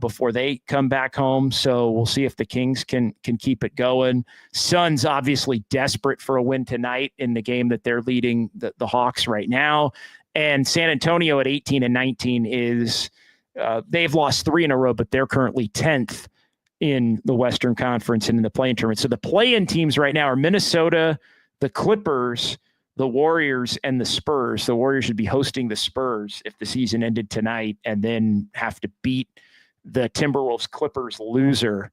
before they come back home. So we'll see if the Kings can keep it going. Suns obviously desperate for a win tonight in the game that they're leading the Hawks right now. And San Antonio at 18-19 is they've lost 3 in a row, but they're currently 10th in the Western Conference and in the play-in tournament. So the play-in teams right now are Minnesota, the Clippers, the Warriors, and the Spurs. The Warriors should be hosting the Spurs if the season ended tonight, and then have to beat the Timberwolves Clippers loser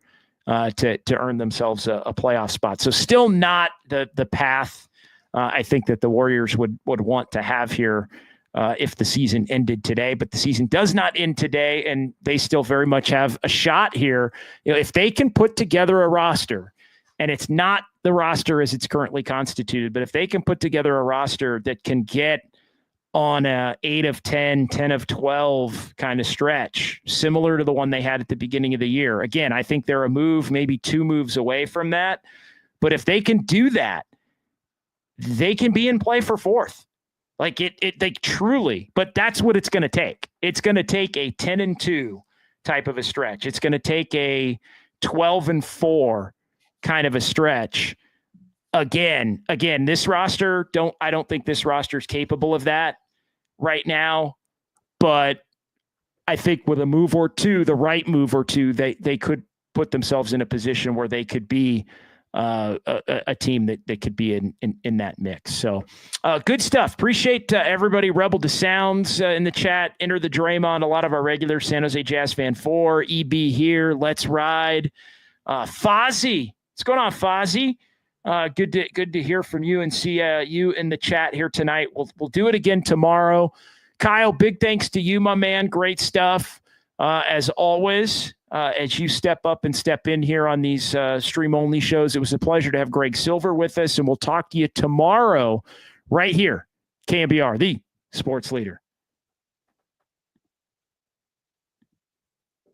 to earn themselves a playoff spot. So still not the path I think that the Warriors would want to have here if the season ended today, but the season does not end today, and they still very much have a shot here. If they can put together a roster, and it's not the roster as it's currently constituted, but if they can put together a roster that can get on a 8 of 10, 10 of 12 kind of stretch, similar to the one they had at the beginning of the year. Again, I think they're a move, maybe 2 moves away from that, but if they can do that, they can be in play for 4th. Like they truly, but that's what it's going to take. It's going to take a 10-2 type of a stretch. It's going to take a 12-4 kind of a stretch. Again, this roster, I don't think this roster is capable of that right now, but I think with a move or two, the right move or two, they could put themselves in a position where they could be a team that could be in that mix. So good stuff. Appreciate everybody. Rebel to Sounds in the chat. Enter the Draymond. A lot of our regular San Jose Jazz fan 4. EB here. Let's ride. Fozzie. What's going on, Fozzie? Good to hear from you and see you in the chat here tonight. We'll do it again tomorrow. Kyle, big thanks to you, my man. Great stuff. As always, as you step up and step in here on these stream-only shows, it was a pleasure to have Greg Silver with us, and we'll talk to you tomorrow right here, KNBR, the sports leader.